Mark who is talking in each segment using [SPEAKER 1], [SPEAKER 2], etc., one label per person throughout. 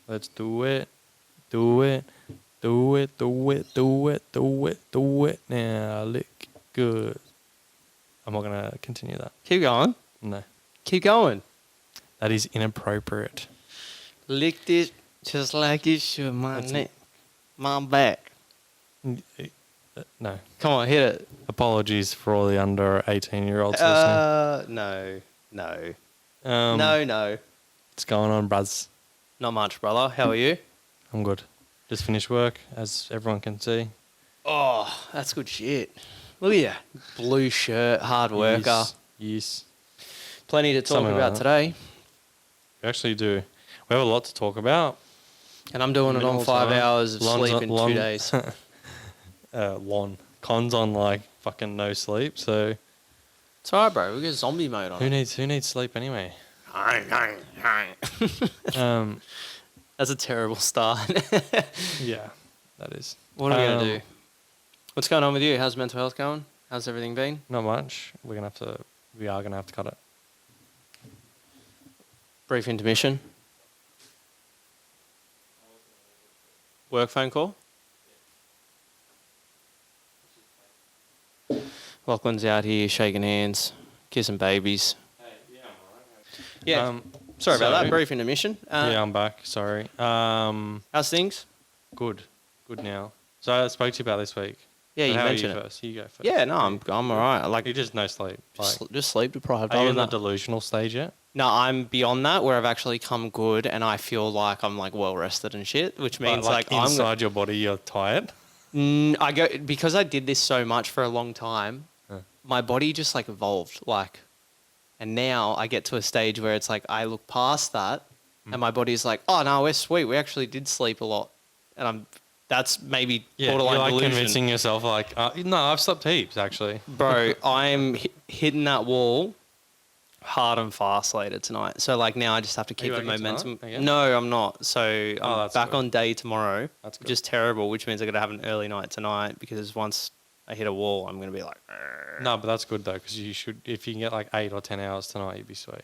[SPEAKER 1] Let's do it. Do it. Do it. Do it. Do it. Do it. Do it. Now lick good. I'm not going to continue that.
[SPEAKER 2] Keep going.
[SPEAKER 1] No.
[SPEAKER 2] Keep going.
[SPEAKER 1] That is inappropriate.
[SPEAKER 2] Licked it just like it should, my neck. My back.
[SPEAKER 1] No.
[SPEAKER 2] Come on, hit it.
[SPEAKER 1] Apologies for all the under 18-year-olds listening.
[SPEAKER 2] No. No.
[SPEAKER 1] What's going on, bruds?
[SPEAKER 2] Not much, brother. How are you?
[SPEAKER 1] I'm good. Just finished work, as everyone can see.
[SPEAKER 2] Oh, that's good shit. Look at you. Blue shirt, hard worker.
[SPEAKER 1] Yes.
[SPEAKER 2] Plenty to talk
[SPEAKER 1] Something
[SPEAKER 2] about
[SPEAKER 1] like
[SPEAKER 2] today.
[SPEAKER 1] We actually do. We have a lot to talk about.
[SPEAKER 2] And I'm doing it on 5 hours of sleep in 2 days.
[SPEAKER 1] Con's on like fucking no sleep, so
[SPEAKER 2] It's alright, bro. We get zombie mode on.
[SPEAKER 1] who needs sleep anyway?
[SPEAKER 2] That's a terrible start.
[SPEAKER 1] Yeah, that is.
[SPEAKER 2] What are we going to do? What's going on with you? How's mental health going? How's everything been?
[SPEAKER 1] Not much. We are gonna have to cut it.
[SPEAKER 2] Brief intermission. Work phone call? Lachlan's out here shaking hands, kissing babies. Yeah. Sorry about that. Brief intermission.
[SPEAKER 1] Yeah, I'm back. Sorry.
[SPEAKER 2] How's things?
[SPEAKER 1] Good now. So I spoke to you about this week.
[SPEAKER 2] Yeah,
[SPEAKER 1] But
[SPEAKER 2] you
[SPEAKER 1] how are
[SPEAKER 2] mentioned it.
[SPEAKER 1] first? You go first.
[SPEAKER 2] Yeah, no, I'm all right. Like
[SPEAKER 1] You just no sleep. Like,
[SPEAKER 2] just sleep deprived.
[SPEAKER 1] are you
[SPEAKER 2] Other
[SPEAKER 1] in the
[SPEAKER 2] than that-
[SPEAKER 1] delusional stage yet?
[SPEAKER 2] No, I'm beyond that, where I've actually come good, and I feel like I'm like well rested and shit, which means like I'm
[SPEAKER 1] inside your body, you're tired.
[SPEAKER 2] I go because I did this so much for a long time.
[SPEAKER 1] Huh.
[SPEAKER 2] My body just like evolved, like, and now I get to a stage where it's like I look past that, and my body's like, oh no, we're sweet. We actually did sleep a lot, and that's maybe borderline
[SPEAKER 1] you're like
[SPEAKER 2] delusion.
[SPEAKER 1] convincing yourself like, no, I've slept heaps actually.
[SPEAKER 2] Bro, I'm hitting that wall hard and fast later tonight. So like now I just have to keep
[SPEAKER 1] you
[SPEAKER 2] the
[SPEAKER 1] working
[SPEAKER 2] momentum.
[SPEAKER 1] tonight again?
[SPEAKER 2] No, I'm not. So I'm
[SPEAKER 1] that's
[SPEAKER 2] back
[SPEAKER 1] good.
[SPEAKER 2] on day tomorrow.
[SPEAKER 1] That's good.
[SPEAKER 2] Just terrible, which means I got to have an early night tonight because once I hit a wall, I'm going to be like, "Arr."
[SPEAKER 1] No, but that's good though, because you should. If you can get like 8 or 10 hours tonight, you'd be sweet.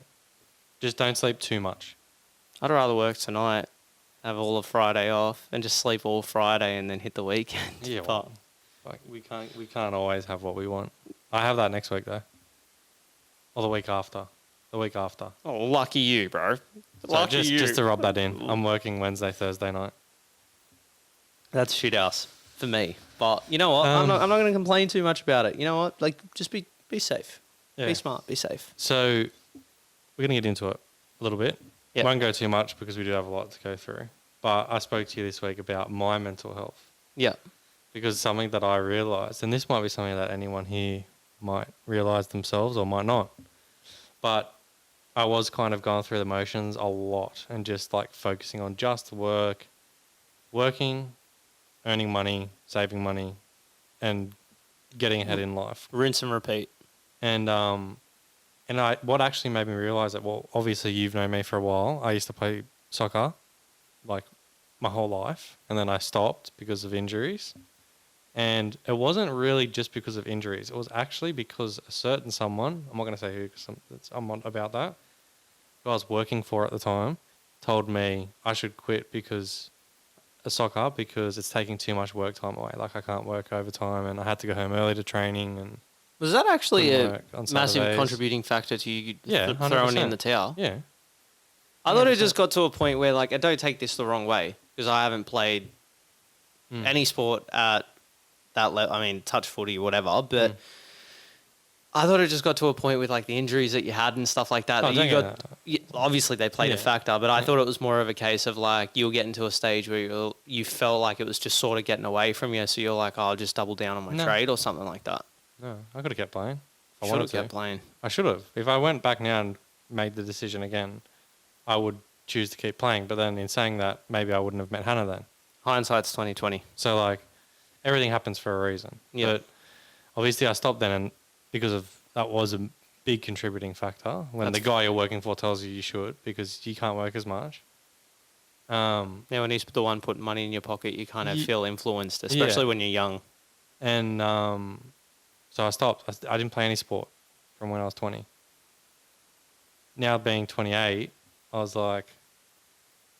[SPEAKER 1] Just don't sleep too much.
[SPEAKER 2] I'd rather work tonight, have all of Friday off, and just sleep all Friday and then hit the weekend.
[SPEAKER 1] Yeah,
[SPEAKER 2] But
[SPEAKER 1] well, like we can't always have what we want. I have that next week though, or the week after. The week after.
[SPEAKER 2] oh, lucky you, bro.
[SPEAKER 1] So
[SPEAKER 2] Lucky you.
[SPEAKER 1] just to rub that in, I'm working Wednesday, Thursday night.
[SPEAKER 2] That's shit house for me. But you know what? I'm not going to complain too much about it. You know what? Like, just be safe.
[SPEAKER 1] Yeah.
[SPEAKER 2] Be smart. Be safe.
[SPEAKER 1] So we're gonna get into it a little bit.
[SPEAKER 2] Yep.
[SPEAKER 1] Won't go too much because we do have a lot to go through. But I spoke to you this week about my mental health
[SPEAKER 2] Yeah.
[SPEAKER 1] because something that I realised, and this might be something that anyone here might realise themselves or might not, but I was kind of going through the motions a lot and just like focusing on just working, earning money, saving money, and getting ahead in life.
[SPEAKER 2] Rinse and repeat.
[SPEAKER 1] And what actually made me realise that, well, obviously you've known me for a while. I used to play soccer like my whole life, and then I stopped because of injuries. And it wasn't really just because of injuries. It was actually because a certain someone, I'm not going to say who because I'm not about that, who I was working for at the time, told me I should quit because of soccer because it's taking too much work time away. Like I can't work overtime and I had to go home early to training. And
[SPEAKER 2] Was that actually
[SPEAKER 1] couldn't
[SPEAKER 2] a
[SPEAKER 1] work on
[SPEAKER 2] massive
[SPEAKER 1] Saturdays.
[SPEAKER 2] contributing factor to you
[SPEAKER 1] Yeah,
[SPEAKER 2] throwing in
[SPEAKER 1] 100%.
[SPEAKER 2] the towel?
[SPEAKER 1] Yeah.
[SPEAKER 2] I thought it
[SPEAKER 1] 100%.
[SPEAKER 2] just got to a point where, like, I don't take this the wrong way because I haven't played any sport at that level. I mean, touch footy, whatever. But I thought it just got to a point with, like, the injuries that you had and stuff like that.
[SPEAKER 1] Oh,
[SPEAKER 2] that
[SPEAKER 1] don't
[SPEAKER 2] you
[SPEAKER 1] get
[SPEAKER 2] got.
[SPEAKER 1] that.
[SPEAKER 2] Obviously, they played a
[SPEAKER 1] Yeah.
[SPEAKER 2] factor, but I thought it was more of a case of, like, you were getting to a stage where you felt like it was just sort of getting away from you. So you're like, oh, I'll just double down on my
[SPEAKER 1] No.
[SPEAKER 2] trade or something like that.
[SPEAKER 1] No, I could have kept playing. I
[SPEAKER 2] Should
[SPEAKER 1] wanted
[SPEAKER 2] have
[SPEAKER 1] to.
[SPEAKER 2] kept playing.
[SPEAKER 1] I should have. If I went back now and made the decision again, I would choose to keep playing. But then in saying that, maybe I wouldn't have met Hannah then.
[SPEAKER 2] Hindsight's 20/20.
[SPEAKER 1] So like, everything happens for a reason.
[SPEAKER 2] Yeah.
[SPEAKER 1] But obviously I stopped then, and because of that was a big contributing factor when the guy you're working for tells you should because you can't work as much.
[SPEAKER 2] Now, when he's the one putting money in your pocket, you kind of
[SPEAKER 1] Ye-
[SPEAKER 2] feel influenced, especially
[SPEAKER 1] Yeah.
[SPEAKER 2] when you're young.
[SPEAKER 1] And so I stopped. I didn't play any sport from when I was 20. Now being 28, I was like,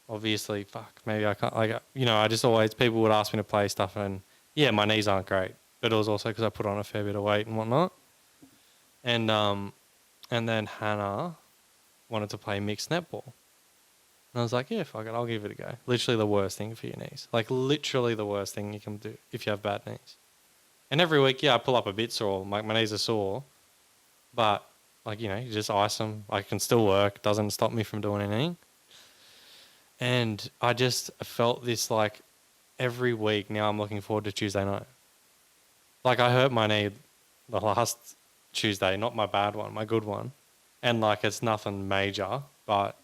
[SPEAKER 1] obviously, fuck, maybe I can't. Like, I just always people would ask me to play stuff, and yeah, my knees aren't great, but it was also because I put on a fair bit of weight and whatnot. And then Hannah wanted to play mixed netball. And I was like, yeah, fuck it, I'll give it a go. Literally the worst thing for your knees. Like, literally the worst thing you can do if you have bad knees. And every week, yeah, I pull up a bit sore. My knees are sore. But, like, you just ice them. I can still work. Doesn't stop me from doing anything. And I just felt this, like, every week now I'm looking forward to Tuesday night. Like, I hurt my knee the last Tuesday, not my bad one, my good one. And, like, it's nothing major, but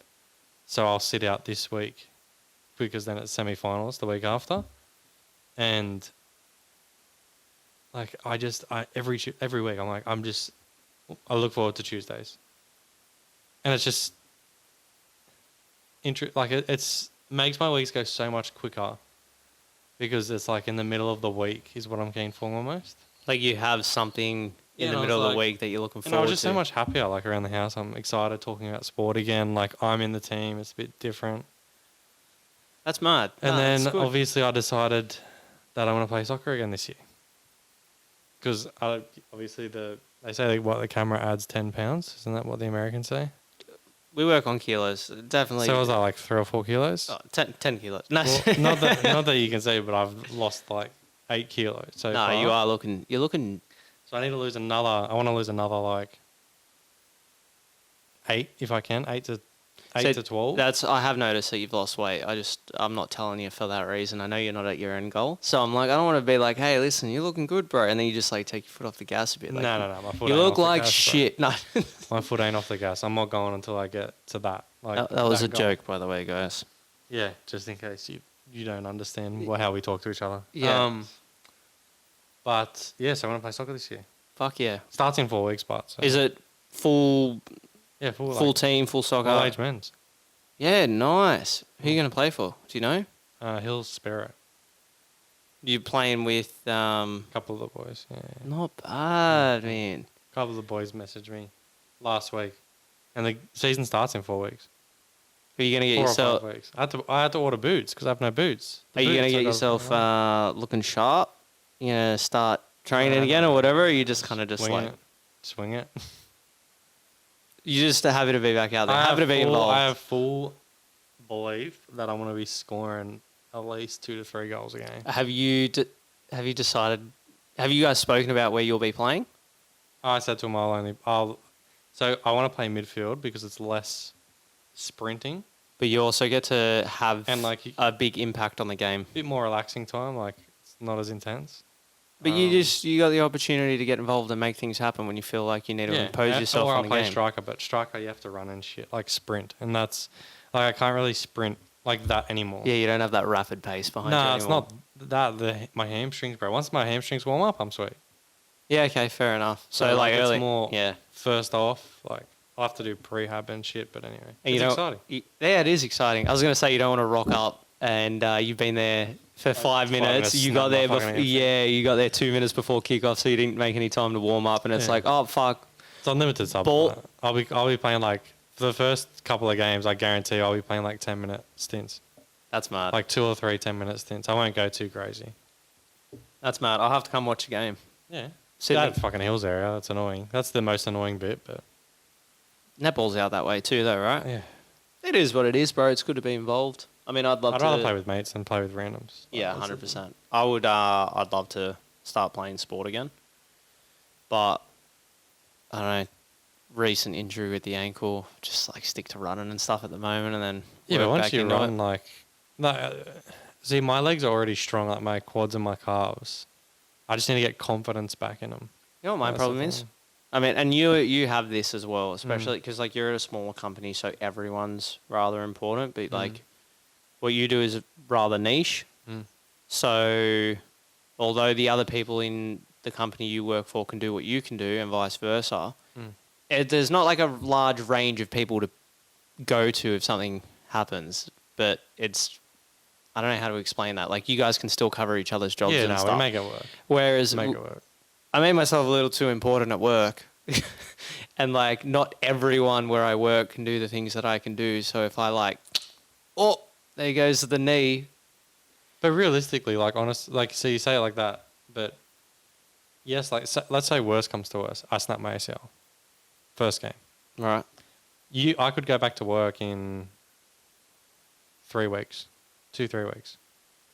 [SPEAKER 1] so I'll sit out this week because then it's semi-finals the week after. And, like, every week I'm like, I look forward to Tuesdays. And it's just, it's makes my weeks go so much quicker because it's like in the middle of the week is what I'm keen for almost.
[SPEAKER 2] Like you have something in the middle of the week that you're looking forward to.
[SPEAKER 1] I was just so much happier, like, around the house. I'm excited talking about sport again. Like, I'm in the team. It's a bit different.
[SPEAKER 2] That's mad.
[SPEAKER 1] And then, obviously, I decided that I want to play soccer again this year. Because, obviously, they say, the camera adds 10 pounds. Isn't that what the Americans say?
[SPEAKER 2] We work on kilos. Definitely.
[SPEAKER 1] So was that, like, 3 or 4 kilos?
[SPEAKER 2] 10 kilos. No.
[SPEAKER 1] Well, not that you can see, but I've lost, like, 8 kilos so far.
[SPEAKER 2] No, you're looking...
[SPEAKER 1] So I want to lose another, like, 8 if I can, 8 to 12.
[SPEAKER 2] I have noticed that you've lost weight. I'm not telling you for that reason. I know you're not at your end goal. So I'm like, I don't want to be like, hey, listen, you're looking good, bro. And then you just like take your foot off the gas a bit. Like,
[SPEAKER 1] no. My foot
[SPEAKER 2] you
[SPEAKER 1] ain't
[SPEAKER 2] look
[SPEAKER 1] off the
[SPEAKER 2] like
[SPEAKER 1] gas,
[SPEAKER 2] shit.
[SPEAKER 1] bro.
[SPEAKER 2] No.
[SPEAKER 1] My foot ain't off the gas. I'm not going until I get to that. Like
[SPEAKER 2] that was a
[SPEAKER 1] goal.
[SPEAKER 2] joke, by the way, guys.
[SPEAKER 1] Yeah, just in case you don't understand how we talk to each other.
[SPEAKER 2] Yeah.
[SPEAKER 1] But yeah, so I want to play soccer this year.
[SPEAKER 2] Fuck yeah.
[SPEAKER 1] Starts in 4 weeks, but so.
[SPEAKER 2] Is it full?
[SPEAKER 1] Yeah,
[SPEAKER 2] full team, full soccer.
[SPEAKER 1] All age men's.
[SPEAKER 2] Yeah, nice. Who are you going to play for? Do you know?
[SPEAKER 1] Hills Sparrow.
[SPEAKER 2] You playing with
[SPEAKER 1] A couple of the boys. Yeah.
[SPEAKER 2] Not bad, man.
[SPEAKER 1] A couple of the boys messaged me last week, and the season starts in 4 weeks.
[SPEAKER 2] Are you going to get
[SPEAKER 1] 4
[SPEAKER 2] yourself?
[SPEAKER 1] or 5 weeks. I had to order boots because I have no boots.
[SPEAKER 2] Are you going to get yourself looking sharp? You going to start training again or whatever? Or you just kind of just
[SPEAKER 1] swing it.
[SPEAKER 2] You just happy to be back out there, happy to be involved.
[SPEAKER 1] I have full belief that I want to be scoring at least 2 to 3 goals a game.
[SPEAKER 2] Have you decided? Have you guys spoken about where you'll be playing?
[SPEAKER 1] I said to him, so I want to play midfield because it's less sprinting.
[SPEAKER 2] But you also get to have
[SPEAKER 1] and like
[SPEAKER 2] a big impact on the game.
[SPEAKER 1] A bit more relaxing time, like it's not as intense.
[SPEAKER 2] But you got the opportunity to get involved and make things happen when you feel like you need to impose yourself on the game.
[SPEAKER 1] Or I play striker, but striker you have to run and shit, like sprint. And that's, like I can't really sprint like that anymore.
[SPEAKER 2] Yeah, you don't have that rapid pace behind you anymore.
[SPEAKER 1] No, it's not that. My hamstrings, bro. Once my hamstrings warm up, I'm sweet.
[SPEAKER 2] Yeah, okay, fair enough. So like early,
[SPEAKER 1] it's more first off, like I'll have to do prehab and shit, but anyway.
[SPEAKER 2] And
[SPEAKER 1] it's exciting.
[SPEAKER 2] Yeah, it is exciting. I was going to say you don't want to rock up and you've been there for 5 minutes. You got there you got there 2 minutes before kickoff, so you didn't make any time to warm up, and it's like, oh fuck.
[SPEAKER 1] It's unlimited sub. I'll be playing like for the first couple of games. I guarantee I'll be playing like 10-minute stints.
[SPEAKER 2] That's mad.
[SPEAKER 1] Like 2 or 3 10-minute stints. I won't go too crazy.
[SPEAKER 2] That's mad. I'll have to come watch a game.
[SPEAKER 1] Yeah. That fucking Hills area. That's annoying. That's the most annoying bit, but
[SPEAKER 2] netball's out that way too, though, right?
[SPEAKER 1] Yeah.
[SPEAKER 2] It is what it is, bro. It's good to be involved. I mean, I'd
[SPEAKER 1] rather play with mates than play with randoms.
[SPEAKER 2] Yeah, 100%. I would. I'd love to start playing sport again, but I don't know. Recent injury with the ankle, just like stick to running and stuff at the moment, and then
[SPEAKER 1] but once you run, see, my legs are already strong, like my quads and my calves. I just need to get confidence back in them.
[SPEAKER 2] You know what my problem is? I mean, and you have this as well, especially because like you're at a smaller company, so everyone's rather important. But like, what you do is rather niche. So, although the other people in the company you work for can do what you can do, and vice versa, there's not like a large range of people to go to if something happens. But it's, I don't know how to explain that. Like, you guys can still cover each other's jobs and stuff.
[SPEAKER 1] We make it work.
[SPEAKER 2] Whereas I made myself a little too important at work. And, like, not everyone where I work can do the things that I can do. So if I, like, There goes the knee.
[SPEAKER 1] But realistically, like honest, like so you say it like that, but yes, like so, let's say worst comes to worst, I snap my ACL, first game.
[SPEAKER 2] Right.
[SPEAKER 1] I could go back to work in 3 weeks, 2-3 weeks,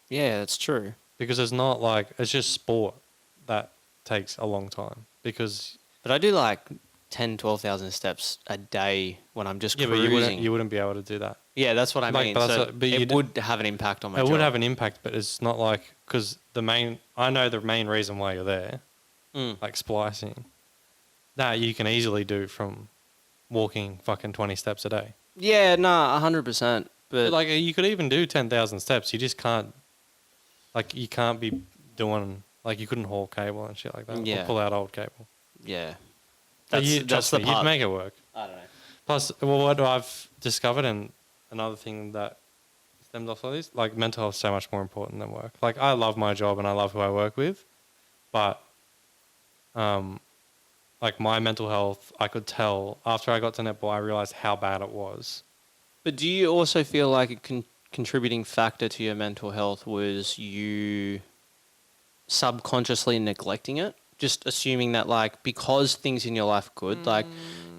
[SPEAKER 2] Yeah, that's true.
[SPEAKER 1] because it's not like it's just sport that takes a long time because
[SPEAKER 2] But I do like 10, 12,000 steps a day when I'm just
[SPEAKER 1] yeah, but
[SPEAKER 2] cruising.
[SPEAKER 1] you wouldn't be able to do that.
[SPEAKER 2] Yeah, that's what I
[SPEAKER 1] Like,
[SPEAKER 2] mean.
[SPEAKER 1] but
[SPEAKER 2] So
[SPEAKER 1] but
[SPEAKER 2] it would have an impact on my
[SPEAKER 1] It
[SPEAKER 2] job.
[SPEAKER 1] would have an impact, but it's not like because I know the main reason why you're there, like splicing, that you can easily do from walking fucking 20 steps a day.
[SPEAKER 2] Yeah, nah, 100%. But
[SPEAKER 1] Like you could even do 10,000 steps. You just can't, like you can't be doing like you couldn't haul cable and shit like that.
[SPEAKER 2] Yeah.
[SPEAKER 1] Or pull out old cable.
[SPEAKER 2] yeah,
[SPEAKER 1] But
[SPEAKER 2] that's
[SPEAKER 1] trust
[SPEAKER 2] the
[SPEAKER 1] me,
[SPEAKER 2] part.
[SPEAKER 1] you'd make it work.
[SPEAKER 2] I don't know.
[SPEAKER 1] Plus, well, what I've discovered and another thing that stems off of this, like mental health is so much more important than work. Like I love my job and I love who I work with, but like my mental health, I could tell after I got to netball, I realized how bad it was.
[SPEAKER 2] But do you also feel like a contributing factor to your mental health was you subconsciously neglecting it? Just assuming that, like, because things in your life are good, like,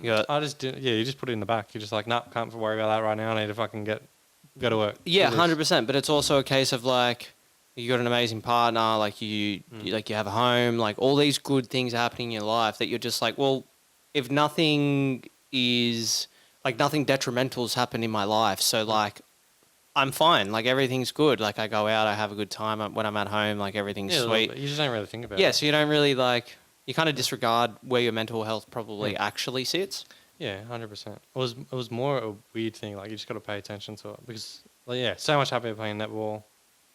[SPEAKER 2] you got,
[SPEAKER 1] I just did, yeah, you just put it in the back. You're just like, nah, can't worry about that right now. I need to fucking go to work.
[SPEAKER 2] yeah,
[SPEAKER 1] Do this.
[SPEAKER 2] 100%. But it's also a case of, like, you got an amazing partner, like, you have a home, like, all these good things happening in your life that you're just like, well, if nothing is, like, nothing detrimental's happened in my life, so, like, I'm fine. Like, everything's good. Like, I go out, I have a good time. When I'm at home, like, everything's
[SPEAKER 1] Yeah,
[SPEAKER 2] sweet.
[SPEAKER 1] you just don't really think about it.
[SPEAKER 2] Yeah, so you don't really, like, you kind of disregard where your mental health probably actually sits.
[SPEAKER 1] Yeah, 100%. It was more a weird thing. Like you just got to pay attention to it because, like, yeah, so much happier playing netball.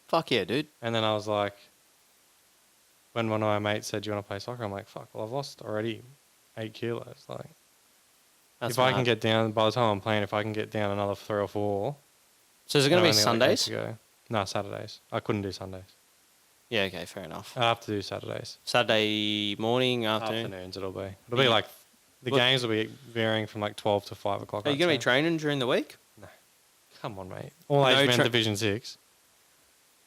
[SPEAKER 2] Fuck yeah, dude.
[SPEAKER 1] And then I was like, when one of my mates said, "Do you want to play soccer?" I'm like, "Fuck! Well, I've lost already 8 kilos. Like,
[SPEAKER 2] That's
[SPEAKER 1] if I can
[SPEAKER 2] mad.
[SPEAKER 1] get down by the time I'm playing, if I can get down another 3 or 4."
[SPEAKER 2] So is it going to be
[SPEAKER 1] I've only got 8
[SPEAKER 2] Sundays?
[SPEAKER 1] to go. No, Saturdays. I couldn't do Sundays.
[SPEAKER 2] Yeah, okay, fair enough.
[SPEAKER 1] I have to do Saturdays.
[SPEAKER 2] Saturday morning, afternoon.
[SPEAKER 1] Afternoons it'll be. It'll be like the games will be varying from like 12 to 5 o'clock.
[SPEAKER 2] Are you going to be training during the week?
[SPEAKER 1] No. Come on, mate. All
[SPEAKER 2] No
[SPEAKER 1] age men Division 6.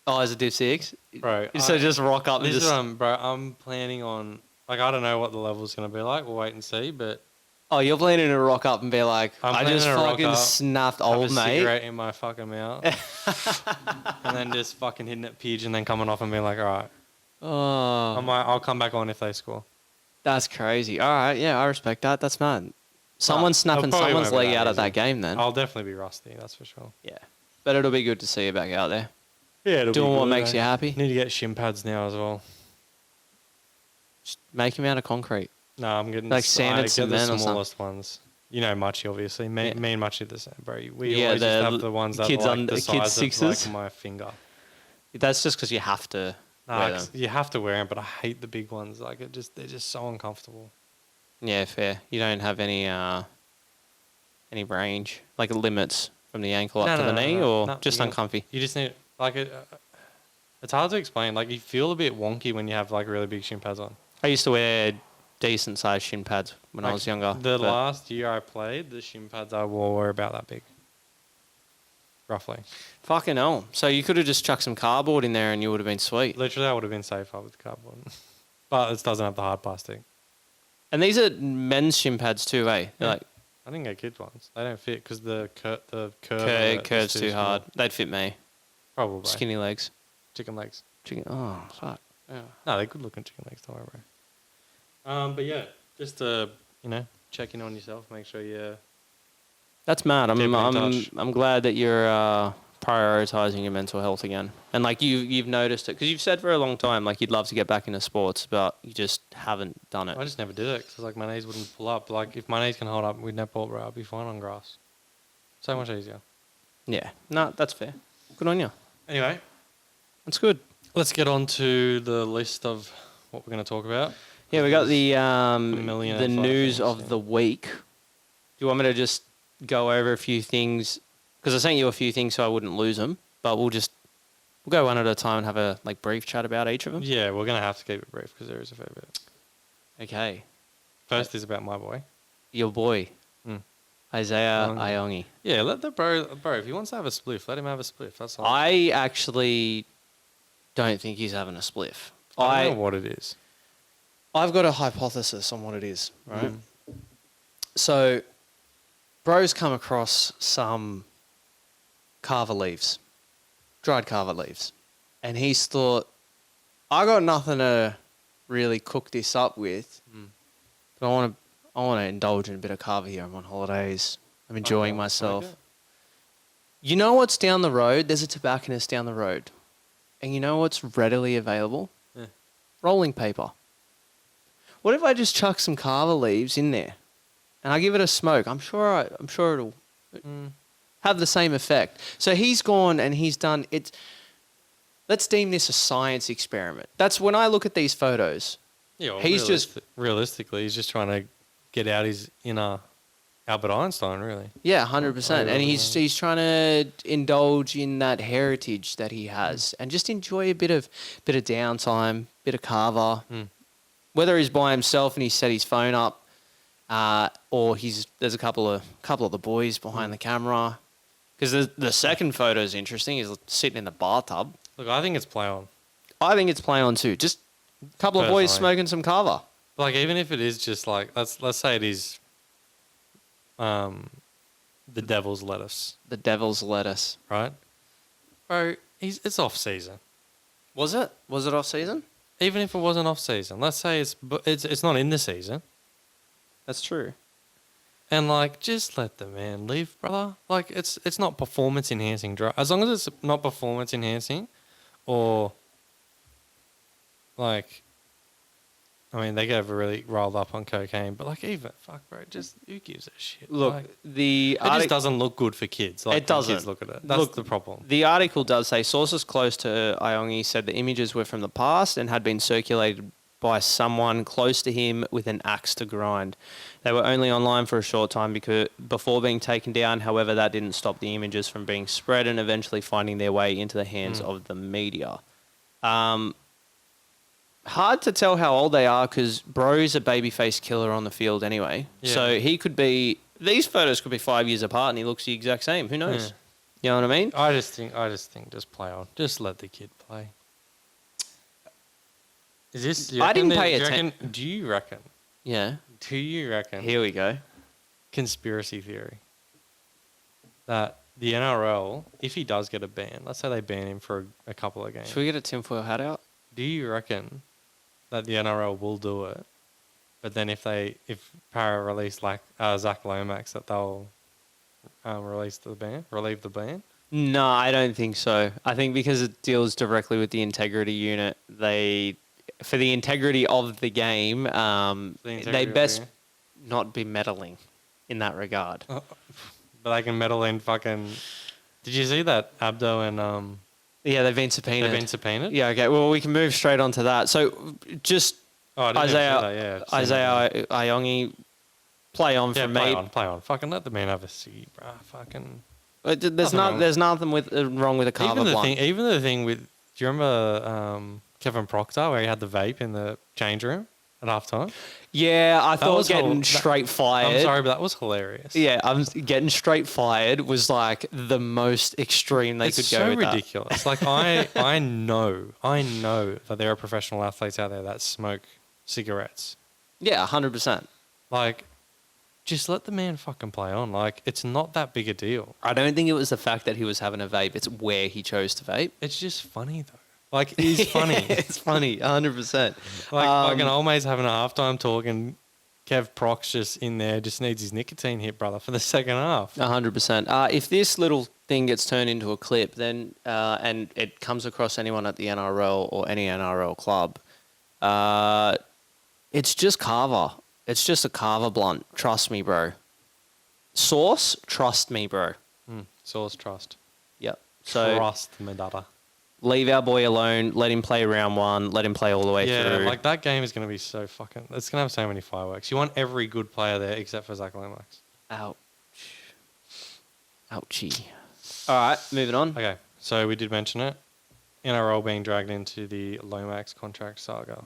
[SPEAKER 2] Oh, is it Div 6?
[SPEAKER 1] Bro.
[SPEAKER 2] So just rock up and
[SPEAKER 1] This is
[SPEAKER 2] just...
[SPEAKER 1] what I'm planning on. Like, I don't know what the level's going to be like. We'll wait and see, but...
[SPEAKER 2] Oh, you're planning to rock up and be like,
[SPEAKER 1] I'm
[SPEAKER 2] I just
[SPEAKER 1] planning to rock
[SPEAKER 2] fucking
[SPEAKER 1] up,
[SPEAKER 2] snapped
[SPEAKER 1] have
[SPEAKER 2] old
[SPEAKER 1] a
[SPEAKER 2] mate.
[SPEAKER 1] cigarette in my fucking mouth. And then just fucking hitting it pigeon and then coming off and being like, all right.
[SPEAKER 2] Oh,
[SPEAKER 1] I'll come back on if they score.
[SPEAKER 2] that's crazy. All right, yeah, I respect that. That's mad. Someone's snapping
[SPEAKER 1] probably
[SPEAKER 2] someone's
[SPEAKER 1] won't be
[SPEAKER 2] leg
[SPEAKER 1] that
[SPEAKER 2] out of
[SPEAKER 1] easy.
[SPEAKER 2] that game then.
[SPEAKER 1] I'll definitely be rusty, that's for sure.
[SPEAKER 2] Yeah. But it'll be good to see you back out there.
[SPEAKER 1] Yeah, it'll
[SPEAKER 2] Doing
[SPEAKER 1] be
[SPEAKER 2] what
[SPEAKER 1] good,
[SPEAKER 2] makes
[SPEAKER 1] eh?
[SPEAKER 2] you happy.
[SPEAKER 1] Need to get shin pads now as well.
[SPEAKER 2] Just make him out of concrete.
[SPEAKER 1] No, I'm getting
[SPEAKER 2] Like
[SPEAKER 1] I
[SPEAKER 2] sanded
[SPEAKER 1] get
[SPEAKER 2] cement
[SPEAKER 1] the
[SPEAKER 2] or something.
[SPEAKER 1] smallest ones. You know Muchie, obviously. Me
[SPEAKER 2] Yeah.
[SPEAKER 1] and Muchie are the same, bro. We
[SPEAKER 2] Yeah,
[SPEAKER 1] always
[SPEAKER 2] the
[SPEAKER 1] used to have the ones that
[SPEAKER 2] kids
[SPEAKER 1] are like
[SPEAKER 2] on-
[SPEAKER 1] the
[SPEAKER 2] kids
[SPEAKER 1] size of
[SPEAKER 2] sixes.
[SPEAKER 1] like my finger.
[SPEAKER 2] That's just because you have to
[SPEAKER 1] Nah,
[SPEAKER 2] wear
[SPEAKER 1] 'cause
[SPEAKER 2] them.
[SPEAKER 1] you have to wear them, but I hate the big ones. Like they're just so uncomfortable.
[SPEAKER 2] Yeah, fair. You don't have any range, like limits from the ankle up to the knee, or just
[SPEAKER 1] you
[SPEAKER 2] uncomfy?
[SPEAKER 1] You just need like it's hard to explain. Like you feel a bit wonky when you have like really big shin pads on.
[SPEAKER 2] I used to wear decent sized shin pads when I
[SPEAKER 1] Like,
[SPEAKER 2] was younger.
[SPEAKER 1] The
[SPEAKER 2] but-
[SPEAKER 1] last year I played, the shin pads I wore were about that big, roughly.
[SPEAKER 2] Fucking hell. So you could have just chucked some cardboard in there and you would have been sweet.
[SPEAKER 1] Literally, I would have been safer with cardboard, but it doesn't have the hard plastic.
[SPEAKER 2] And these are men's shin pads too, eh? They're
[SPEAKER 1] Yeah.
[SPEAKER 2] like
[SPEAKER 1] I didn't get kids ones. They don't fit because the curve
[SPEAKER 2] curves
[SPEAKER 1] is
[SPEAKER 2] too
[SPEAKER 1] small.
[SPEAKER 2] hard. They'd fit me.
[SPEAKER 1] Probably
[SPEAKER 2] Skinny legs.
[SPEAKER 1] chicken legs.
[SPEAKER 2] Chicken. Oh, fuck. Yeah.
[SPEAKER 1] No, they're good looking chicken legs. Don't worry, bro. But yeah, just to check in on yourself, make sure you.
[SPEAKER 2] That's mad.
[SPEAKER 1] Keep in touch.
[SPEAKER 2] I'm glad that you're prioritizing your mental health again, and like you've noticed it because you've said for a long time like you'd love to get back into sports, but you just haven't done it.
[SPEAKER 1] I just never did it because like my knees wouldn't pull up. Like if my knees can hold up with netball, bro, I'd be fine on grass. So much easier.
[SPEAKER 2] Yeah, no, that's fair. Good on you.
[SPEAKER 1] Anyway,
[SPEAKER 2] That's good.
[SPEAKER 1] let's get on to the list of what we're going to talk about.
[SPEAKER 2] Yeah, we got the
[SPEAKER 1] million
[SPEAKER 2] the
[SPEAKER 1] and five
[SPEAKER 2] news
[SPEAKER 1] things,
[SPEAKER 2] of
[SPEAKER 1] yeah.
[SPEAKER 2] the week. Do you want me to just go over a few things? Because I sent you a few things so I wouldn't lose them, but we'll go one at a time and have a brief chat about each of them.
[SPEAKER 1] Yeah, we're going to have to keep it brief because there is a fair bit.
[SPEAKER 2] Okay,
[SPEAKER 1] First is about my boy.
[SPEAKER 2] your boy. Isaiah
[SPEAKER 1] Iongi.
[SPEAKER 2] Iongi.
[SPEAKER 1] Yeah, let the bro. If he wants to have a spliff, let him have a spliff. That's all.
[SPEAKER 2] I actually don't think he's having a spliff.
[SPEAKER 1] I don't know what it is.
[SPEAKER 2] I've got a hypothesis on what it is, right?
[SPEAKER 1] Mm.
[SPEAKER 2] So, bro's come across some carver leaves, dried carver leaves, and he's thought, I got nothing to really cook this up with, but I want to indulge in a bit of carver here. I'm on holidays. I'm enjoying myself.
[SPEAKER 1] Okay.
[SPEAKER 2] You know what's down the road? There's a tobacconist down the road. And you know what's readily available?
[SPEAKER 1] Yeah.
[SPEAKER 2] Rolling paper. What if I just chuck some carver leaves in there and I give it a smoke? I'm sure it'll have the same effect. So he's gone and he's done it. Let's deem this a science experiment. That's when I look at these photos.
[SPEAKER 1] Yeah, well,
[SPEAKER 2] he's just
[SPEAKER 1] realistically, he's just trying to get out his inner Albert Einstein, really.
[SPEAKER 2] Yeah, 100%. And he's trying to indulge in that heritage that he has and just enjoy a bit of downtime, bit of carver. Whether he's by himself and he's set his phone up, or there's a couple of the boys behind the camera. Because the second photo is interesting. He's sitting in the bathtub.
[SPEAKER 1] Look, I think it's play on.
[SPEAKER 2] I think it's play on too. Just a couple of boys smoking some carver.
[SPEAKER 1] Like, even if it is just like, let's say it is the devil's lettuce.
[SPEAKER 2] The devil's lettuce.
[SPEAKER 1] Right? Bro, it's off season.
[SPEAKER 2] Was it? Was it off season?
[SPEAKER 1] Even if it wasn't off season. Let's say it's not in the season.
[SPEAKER 2] That's true.
[SPEAKER 1] And, like, just let the man live, brother. Like, it's not performance enhancing drug. As long as it's not performance enhancing, or, like, I mean, they get really rolled up on cocaine, but, like, even, fuck, bro, just, who gives a shit?
[SPEAKER 2] Look,
[SPEAKER 1] like,
[SPEAKER 2] it
[SPEAKER 1] just doesn't look good for kids. Like,
[SPEAKER 2] it doesn't.
[SPEAKER 1] Kids look at it. That's the problem.
[SPEAKER 2] The article does say sources close to Iongi said the images were from the past and had been circulated by someone close to him with an axe to grind. They were only online for a short time before being taken down. However, that didn't stop the images from being spread and eventually finding their way into the hands of the media. Hard to tell how old they are because bro's a babyface killer on the field anyway. Yeah. So these photos could be 5 years apart and he looks the exact same. Who knows? Yeah. You know what I mean?
[SPEAKER 1] I just think just play on. Just let the kid play. Is this?
[SPEAKER 2] I didn't pay attention.
[SPEAKER 1] Do you reckon?
[SPEAKER 2] Yeah.
[SPEAKER 1] Do you reckon?
[SPEAKER 2] Here we go.
[SPEAKER 1] Conspiracy theory. That the NRL, if he does get a ban, let's say they ban him for a couple of games.
[SPEAKER 2] Should we get a tinfoil hat out?
[SPEAKER 1] Do you reckon that the NRL will do it, but then if Para release Zach Lomax, that they'll relieve the ban?
[SPEAKER 2] No, I don't think so. I think because it deals directly with the integrity unit, for the integrity of the game, they best not be meddling in that regard.
[SPEAKER 1] But they can meddle in fucking... Did you see that Abdo and...
[SPEAKER 2] Yeah, they've been subpoenaed.
[SPEAKER 1] They've been subpoenaed?
[SPEAKER 2] Yeah, okay. Well, we can move straight on to that. So just Isaiah Iongi, play on from me.
[SPEAKER 1] Play on. Fucking let the man have a seat, bro. Fucking...
[SPEAKER 2] There's nothing wrong with a carver blunt.
[SPEAKER 1] Even the thing with... Do you remember Kevin Proctor where he had the vape in the change room at halftime?
[SPEAKER 2] Yeah, I thought getting straight fired.
[SPEAKER 1] I'm sorry, but that was hilarious.
[SPEAKER 2] Yeah, getting straight fired was like the most extreme they could go with that.
[SPEAKER 1] It's so ridiculous. Like, I know that there are professional athletes out there that smoke cigarettes.
[SPEAKER 2] Yeah, 100%.
[SPEAKER 1] Like, just let the man fucking play on. Like, it's not that big a deal.
[SPEAKER 2] I don't think it was the fact that he was having a vape. It's where he chose to vape.
[SPEAKER 1] It's just funny, though. Like, it's funny.
[SPEAKER 2] It's funny, 100%.
[SPEAKER 1] Like, fucking old mate's having a halftime talk and Kev Proc's just in there, just needs his nicotine hit, brother, for the second half.
[SPEAKER 2] 100%. If this little thing gets turned into a clip, then and it comes across anyone at the NRL or any NRL club, it's just carver. It's just a carver blunt. Trust me, bro. Source, trust me, bro.
[SPEAKER 1] Source, trust.
[SPEAKER 2] Yep. So
[SPEAKER 1] trust me, dada.
[SPEAKER 2] Leave our boy alone. Let him play round one. Let him play all the way through.
[SPEAKER 1] Yeah, like that game is going to be so fucking... It's going to have so many fireworks. You want every good player there except for Zach Lomax.
[SPEAKER 2] Ouch. Ouchie. All right, moving on.
[SPEAKER 1] Okay, so we did mention it. NRL being dragged into the Lomax contract saga.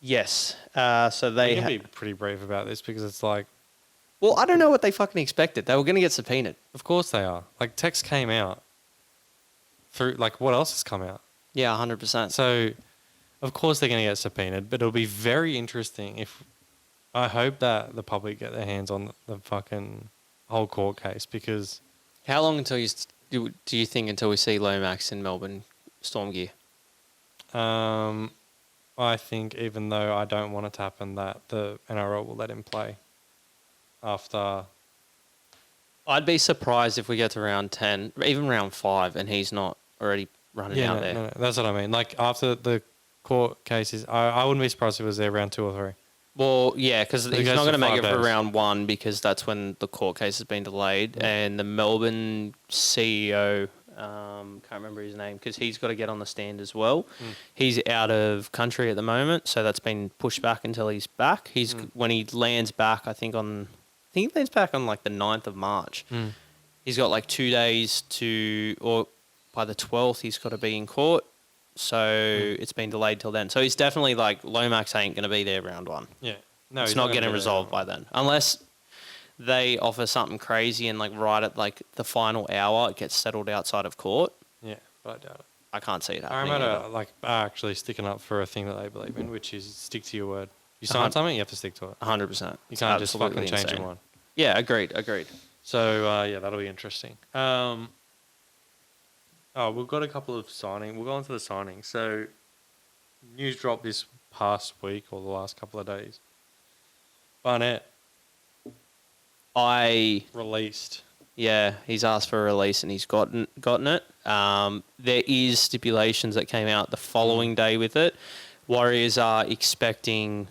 [SPEAKER 2] Yes. So they
[SPEAKER 1] can be pretty brief about this because it's like
[SPEAKER 2] Well, I don't know what they fucking expected. They were going to get subpoenaed.
[SPEAKER 1] Of course they are. Like, text came out through, like, what else has come out?
[SPEAKER 2] Yeah, 100%.
[SPEAKER 1] So, of course they're going to get subpoenaed, but it'll be very interesting if... I hope that the public get their hands on the fucking whole court case, because...
[SPEAKER 2] How long until do you think until we see Lomax in Melbourne Storm gear?
[SPEAKER 1] I think even though I don't want it to happen, that the NRL will let him play after...
[SPEAKER 2] I'd be surprised if we get to round 10, even round 5, and he's not already running out there.
[SPEAKER 1] No, that's what I mean. Like, after the court cases, I wouldn't be surprised if it was there round 2 or 3.
[SPEAKER 2] Well, yeah, because he's
[SPEAKER 1] goes
[SPEAKER 2] not going to
[SPEAKER 1] for
[SPEAKER 2] make it
[SPEAKER 1] 5
[SPEAKER 2] for
[SPEAKER 1] days.
[SPEAKER 2] round 1 because that's when the court case has been delayed. And the Melbourne CEO, can't remember his name, because he's got to get on the stand as well. He's out of country at the moment, so that's been pushed back until he's back. When he lands back, I think he lands back on like the 9th of March. He's got like 2 days or by the 12th, he's got to be in court. So it's been delayed till then. So he's definitely like, Lomax ain't going to be there round 1.
[SPEAKER 1] Yeah. No,
[SPEAKER 2] It's
[SPEAKER 1] he's
[SPEAKER 2] not
[SPEAKER 1] gonna
[SPEAKER 2] getting
[SPEAKER 1] be there
[SPEAKER 2] resolved by
[SPEAKER 1] round
[SPEAKER 2] then. Unless they offer something crazy and like right at like the final hour, it gets settled outside of court.
[SPEAKER 1] 1. Yeah, but I doubt it.
[SPEAKER 2] I can't see it
[SPEAKER 1] I
[SPEAKER 2] happening.
[SPEAKER 1] remember like actually sticking up for a thing that they believe in, which is stick to your word. You sign something, you have to stick to it.
[SPEAKER 2] 100%.
[SPEAKER 1] You can't just fucking change your mind.
[SPEAKER 2] Yeah, agreed.
[SPEAKER 1] So yeah, that'll be interesting. We've got a couple of signings. We'll go on to the signings. So news dropped this past week or the last couple of days. Barnett released.
[SPEAKER 2] Yeah, he's asked for a release and he's gotten it. There is stipulations that came out the following day with it. Warriors are expecting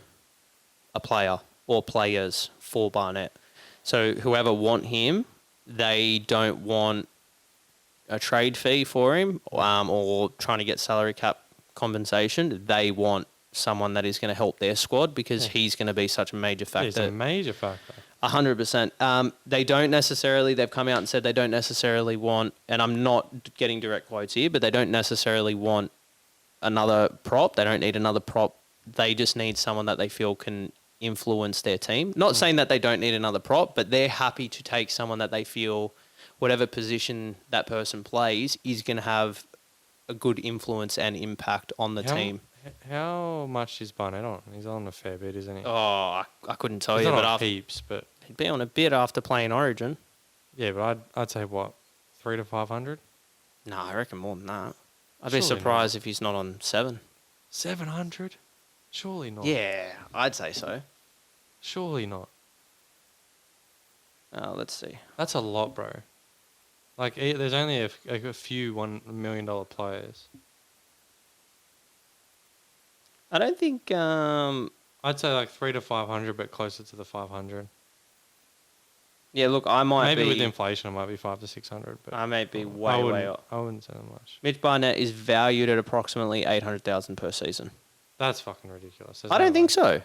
[SPEAKER 2] a player or players for Barnett. So whoever want him, they don't want a trade fee for him or trying to get salary cap compensation. They want someone that is going to help their squad because he's going to be such a major factor.
[SPEAKER 1] He's a major factor.
[SPEAKER 2] 100%. They don't necessarily, they've come out and said they don't necessarily want, and I'm not getting direct quotes here, but they don't necessarily want another prop. They don't need another prop. They just need someone that they feel can influence their team. Not saying that they don't need another prop, but they're happy to take someone that they feel whatever position that person plays is going to have a good influence and impact on the team.
[SPEAKER 1] How much is Barnett on? He's on a fair bit, isn't he?
[SPEAKER 2] Oh, I couldn't tell
[SPEAKER 1] He's
[SPEAKER 2] you,
[SPEAKER 1] not
[SPEAKER 2] but
[SPEAKER 1] on
[SPEAKER 2] after,
[SPEAKER 1] heaps, but
[SPEAKER 2] he'd be on a bit after playing Origin.
[SPEAKER 1] yeah, but I'd say what, 300 to 500?
[SPEAKER 2] No, I reckon more than that. I'd
[SPEAKER 1] Surely
[SPEAKER 2] be surprised if he's not on 7.
[SPEAKER 1] 700? Surely not.
[SPEAKER 2] Yeah, I'd say so.
[SPEAKER 1] Surely not.
[SPEAKER 2] Let's see.
[SPEAKER 1] That's a lot, bro. Like, there's only a few $1 million players.
[SPEAKER 2] I don't think.
[SPEAKER 1] I'd say like 300 to 500, but closer to the 500.
[SPEAKER 2] Yeah, look, I might
[SPEAKER 1] Maybe
[SPEAKER 2] be.
[SPEAKER 1] with inflation, it might be 500 to 600. But
[SPEAKER 2] I may be
[SPEAKER 1] I
[SPEAKER 2] way up.
[SPEAKER 1] wouldn't say that much.
[SPEAKER 2] Mitch Barnett is valued at approximately 800,000 per season.
[SPEAKER 1] That's fucking ridiculous.
[SPEAKER 2] I don't think so.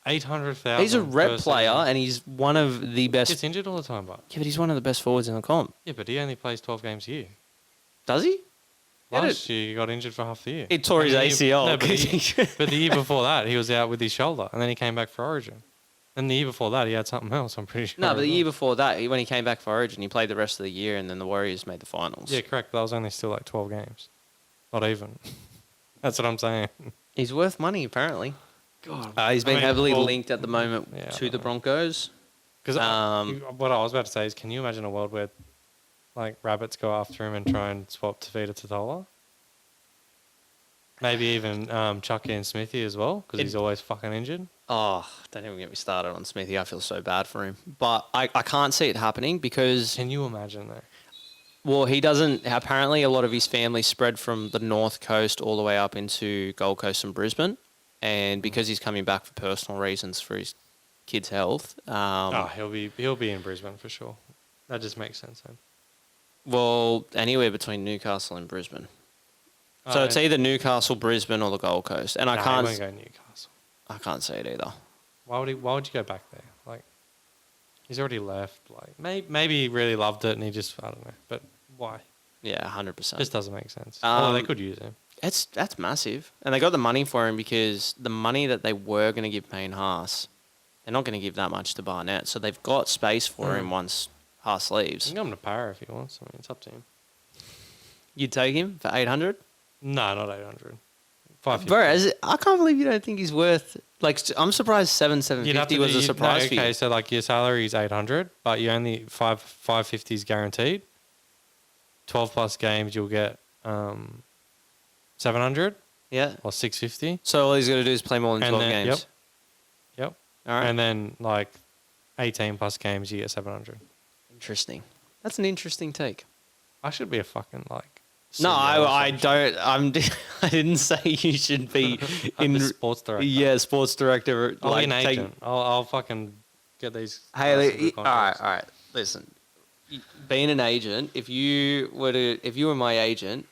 [SPEAKER 1] 800,000.
[SPEAKER 2] He's a rep
[SPEAKER 1] per
[SPEAKER 2] player,
[SPEAKER 1] season.
[SPEAKER 2] and he's one of the best.
[SPEAKER 1] Gets injured all the time, but
[SPEAKER 2] Yeah, but he's one of the best forwards in the comp.
[SPEAKER 1] yeah, but he only plays 12 games a year.
[SPEAKER 2] Does he?
[SPEAKER 1] Last year, he got injured for half the year.
[SPEAKER 2] He tore his
[SPEAKER 1] And the year-
[SPEAKER 2] ACL.
[SPEAKER 1] No, but the year before that, he was out with his shoulder, and then he came back for Origin. And the year before that, he had something else, I'm pretty sure.
[SPEAKER 2] No, but the
[SPEAKER 1] as
[SPEAKER 2] year
[SPEAKER 1] well.
[SPEAKER 2] before that, when he came back for Origin, he played the rest of the year, and then the Warriors made the finals.
[SPEAKER 1] Yeah, correct. But that was only still like 12 games. Not even. That's what I'm saying.
[SPEAKER 2] He's worth money, apparently.
[SPEAKER 1] God.
[SPEAKER 2] He's been heavily
[SPEAKER 1] well,
[SPEAKER 2] linked at the moment
[SPEAKER 1] yeah, I
[SPEAKER 2] to
[SPEAKER 1] don't
[SPEAKER 2] the
[SPEAKER 1] know.
[SPEAKER 2] Broncos.
[SPEAKER 1] Because what I was about to say is, can you imagine a world where like rabbits go after him and try and swap Tavita Totola? Maybe even chuck in Smithy as well, because he's always fucking injured.
[SPEAKER 2] Oh, don't even get me started on Smithy. I feel so bad for him. But I can't see it happening because,
[SPEAKER 1] Can you imagine though?
[SPEAKER 2] well, he doesn't. Apparently, a lot of his family spread from the North Coast all the way up into Gold Coast and Brisbane. And because he's coming back for personal reasons for his kid's health.
[SPEAKER 1] He'll be in Brisbane for sure. That just makes sense then.
[SPEAKER 2] Well, anywhere between Newcastle and Brisbane. So it's either Newcastle, Brisbane, or the Gold Coast. And
[SPEAKER 1] he won't go Newcastle.
[SPEAKER 2] I can't see it either.
[SPEAKER 1] Why would you go back there? Like, he's already left. Like, maybe he really loved it and he just, I don't know. But why?
[SPEAKER 2] Yeah, 100%.
[SPEAKER 1] Just doesn't make sense. Well, they
[SPEAKER 2] Um,
[SPEAKER 1] could use him.
[SPEAKER 2] That's massive. And they got the money for him because the money that they were going to give Payne Haas, They're not going to give that much to Barnett, so they've got space for him once Haas
[SPEAKER 1] You
[SPEAKER 2] leaves.
[SPEAKER 1] can come to Para if he wants. I mean, it's up to him.
[SPEAKER 2] You'd take him for 800?
[SPEAKER 1] No, not 800. 550.
[SPEAKER 2] Bro, I can't believe you don't think he's worth... Like, I'm surprised 750 was a surprise for you.
[SPEAKER 1] Okay, so like your salary is 800, but you only 550 is guaranteed. 12 plus games, you'll get 700
[SPEAKER 2] Yeah.
[SPEAKER 1] or 650.
[SPEAKER 2] So all he's got to do is play more than
[SPEAKER 1] And
[SPEAKER 2] 12
[SPEAKER 1] then-
[SPEAKER 2] games.
[SPEAKER 1] Yep.
[SPEAKER 2] All right.
[SPEAKER 1] And then like 18 plus games, you get 700.
[SPEAKER 2] Interesting. That's an interesting take.
[SPEAKER 1] I should be a fucking like.
[SPEAKER 2] No,
[SPEAKER 1] CEO or
[SPEAKER 2] I
[SPEAKER 1] some shit.
[SPEAKER 2] don't. I didn't say you should be
[SPEAKER 1] I'm
[SPEAKER 2] in
[SPEAKER 1] the sports director.
[SPEAKER 2] Yeah, sports director.
[SPEAKER 1] I'll
[SPEAKER 2] like,
[SPEAKER 1] be an
[SPEAKER 2] take-
[SPEAKER 1] agent. I'll fucking get these.
[SPEAKER 2] Hey,
[SPEAKER 1] guys to do
[SPEAKER 2] all right,
[SPEAKER 1] contracts.
[SPEAKER 2] all right. Listen, being an agent, if you were my agent,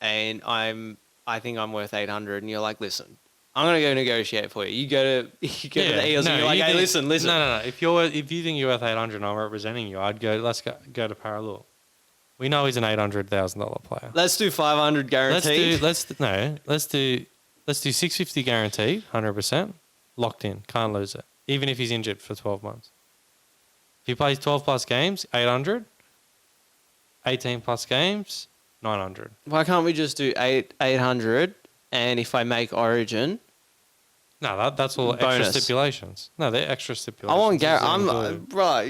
[SPEAKER 2] and I think I'm worth 800, and you're like, listen, I'm gonna go negotiate for you. You go to the Eels, and you're like, hey, listen.
[SPEAKER 1] No. If you think you're worth 800, and I'm representing you, I'd go. Let's go to Parallel. We know he's an $800,000 player.
[SPEAKER 2] Let's do 500 guaranteed.
[SPEAKER 1] Let's do 650 guaranteed, 100%, locked in, can't lose it, even if he's injured for 12 months. If he plays 12 plus games, 800, 18 plus games, 900.
[SPEAKER 2] Why can't we just do 800? And if I make Origin,
[SPEAKER 1] No, that's all
[SPEAKER 2] Bonus.
[SPEAKER 1] extra stipulations. No, they're extra
[SPEAKER 2] I
[SPEAKER 1] stipulations.
[SPEAKER 2] want
[SPEAKER 1] This is
[SPEAKER 2] I'm
[SPEAKER 1] included.
[SPEAKER 2] bro.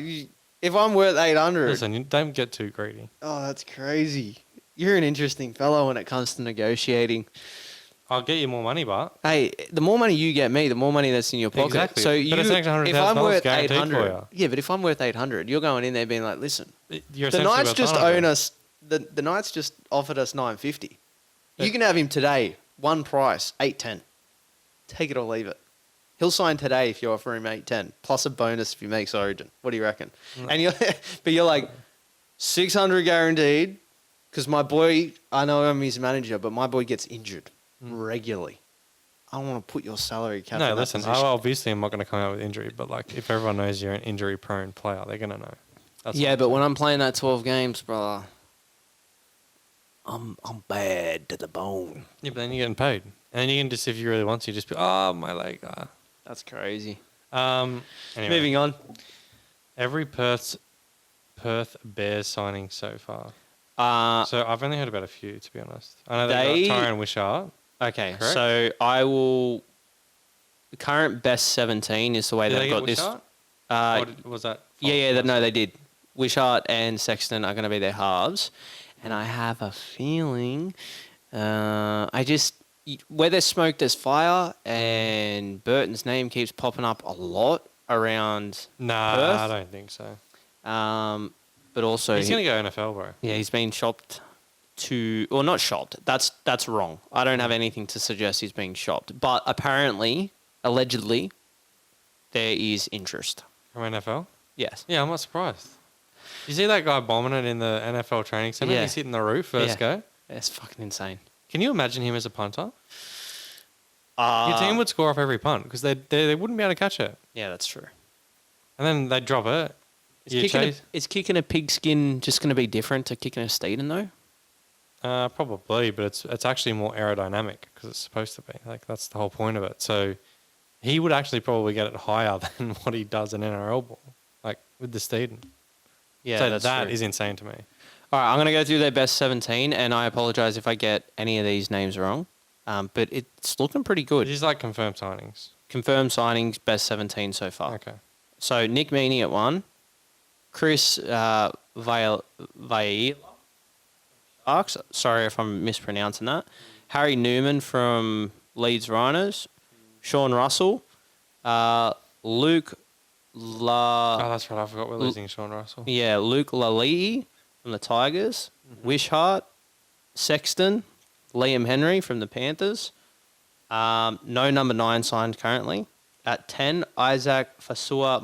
[SPEAKER 2] If I'm worth 800,
[SPEAKER 1] Listen, you don't get too greedy.
[SPEAKER 2] oh, that's crazy. You're an interesting fellow when it comes to negotiating.
[SPEAKER 1] I'll get you more money, but
[SPEAKER 2] Hey, the more money you get me, the more money that's in your pocket.
[SPEAKER 1] Exactly.
[SPEAKER 2] So
[SPEAKER 1] But it's an extra
[SPEAKER 2] if I'm
[SPEAKER 1] $100,000
[SPEAKER 2] worth
[SPEAKER 1] guaranteed for
[SPEAKER 2] 800,
[SPEAKER 1] you.
[SPEAKER 2] yeah, but if I'm worth 800, you're going in there being like, listen,
[SPEAKER 1] you're
[SPEAKER 2] the
[SPEAKER 1] essentially
[SPEAKER 2] Knights
[SPEAKER 1] worth
[SPEAKER 2] just
[SPEAKER 1] 900.
[SPEAKER 2] own us. The Knights just offered us 950.
[SPEAKER 1] But-
[SPEAKER 2] You can have him today, one price, 810. Take it or leave it. He'll sign today if you offer him 810, plus a bonus if he makes Origin. What do you reckon? And you're like 600 guaranteed, because my boy, I know I'm his manager, but my boy gets injured regularly. I don't want to put your salary cap.
[SPEAKER 1] No,
[SPEAKER 2] in that
[SPEAKER 1] listen, I
[SPEAKER 2] position.
[SPEAKER 1] obviously am not going to come out with injury, but like if everyone knows you're an injury-prone player, they're going to know. That's
[SPEAKER 2] Yeah,
[SPEAKER 1] all.
[SPEAKER 2] but when I'm playing that 12 games, brother, I'm bad to the bone.
[SPEAKER 1] Yeah, but then you're getting paid. And you can just, if you really want to, just be, oh, my leg.
[SPEAKER 2] That's crazy.
[SPEAKER 1] Anyway,
[SPEAKER 2] Moving on.
[SPEAKER 1] every Perth Bears signing so far. So I've only heard about a few, to be honest. I know they got Tyron Wishart.
[SPEAKER 2] Okay,
[SPEAKER 1] Correct?
[SPEAKER 2] so I will. The current best 17 is the way
[SPEAKER 1] Did
[SPEAKER 2] they've
[SPEAKER 1] they
[SPEAKER 2] got
[SPEAKER 1] get
[SPEAKER 2] this.
[SPEAKER 1] Wishart? Or was that?
[SPEAKER 2] Yeah, no, they did. Wishart and Sexton are going to be their halves, and I have a feeling, where there's smoke, there's fire, and Burton's name keeps popping up a lot around.
[SPEAKER 1] Nah,
[SPEAKER 2] Perth?
[SPEAKER 1] I don't think so.
[SPEAKER 2] But also
[SPEAKER 1] He's going to go NFL, bro.
[SPEAKER 2] yeah, he's been shopped to, or not shopped. That's wrong. I don't have anything to suggest he's being shopped, but apparently, allegedly, there is interest.
[SPEAKER 1] From NFL?
[SPEAKER 2] Yes.
[SPEAKER 1] Yeah, I'm not surprised. You see that guy bombing it in the NFL training center?
[SPEAKER 2] Yeah.
[SPEAKER 1] He's hitting the roof first go.
[SPEAKER 2] It's fucking insane.
[SPEAKER 1] Can you imagine him as a punter? Your team would score off every punt because they wouldn't be able to catch it.
[SPEAKER 2] Yeah, that's true.
[SPEAKER 1] And then they'd drop it.
[SPEAKER 2] Is kicking a pigskin just going to be different to kicking a Steeden though?
[SPEAKER 1] Probably, but it's actually more aerodynamic because it's supposed to be. Like that's the whole point of it. So he would actually probably get it higher than what he does in NRL ball, like with the Steeden.
[SPEAKER 2] Yeah,
[SPEAKER 1] So
[SPEAKER 2] that's
[SPEAKER 1] that
[SPEAKER 2] true.
[SPEAKER 1] is insane to me.
[SPEAKER 2] All right, I'm going to go through their best 17, and I apologize if I get any of these names wrong. But it's looking pretty good.
[SPEAKER 1] These like confirmed signings.
[SPEAKER 2] Confirmed signings, best 17 so far.
[SPEAKER 1] Okay.
[SPEAKER 2] So Nick Meaney at 1, Chris Vaila, Sharks, sorry if I'm mispronouncing that. Harry Newman from Leeds Rhinos, Sean Russell, Luke
[SPEAKER 1] Oh, that's right. I forgot we're losing Sean Russell.
[SPEAKER 2] Luke Lalii from the Tigers, Wishart, Sexton, Liam Henry from the Panthers. No number 9 signed currently. At 10, Isaac Fasua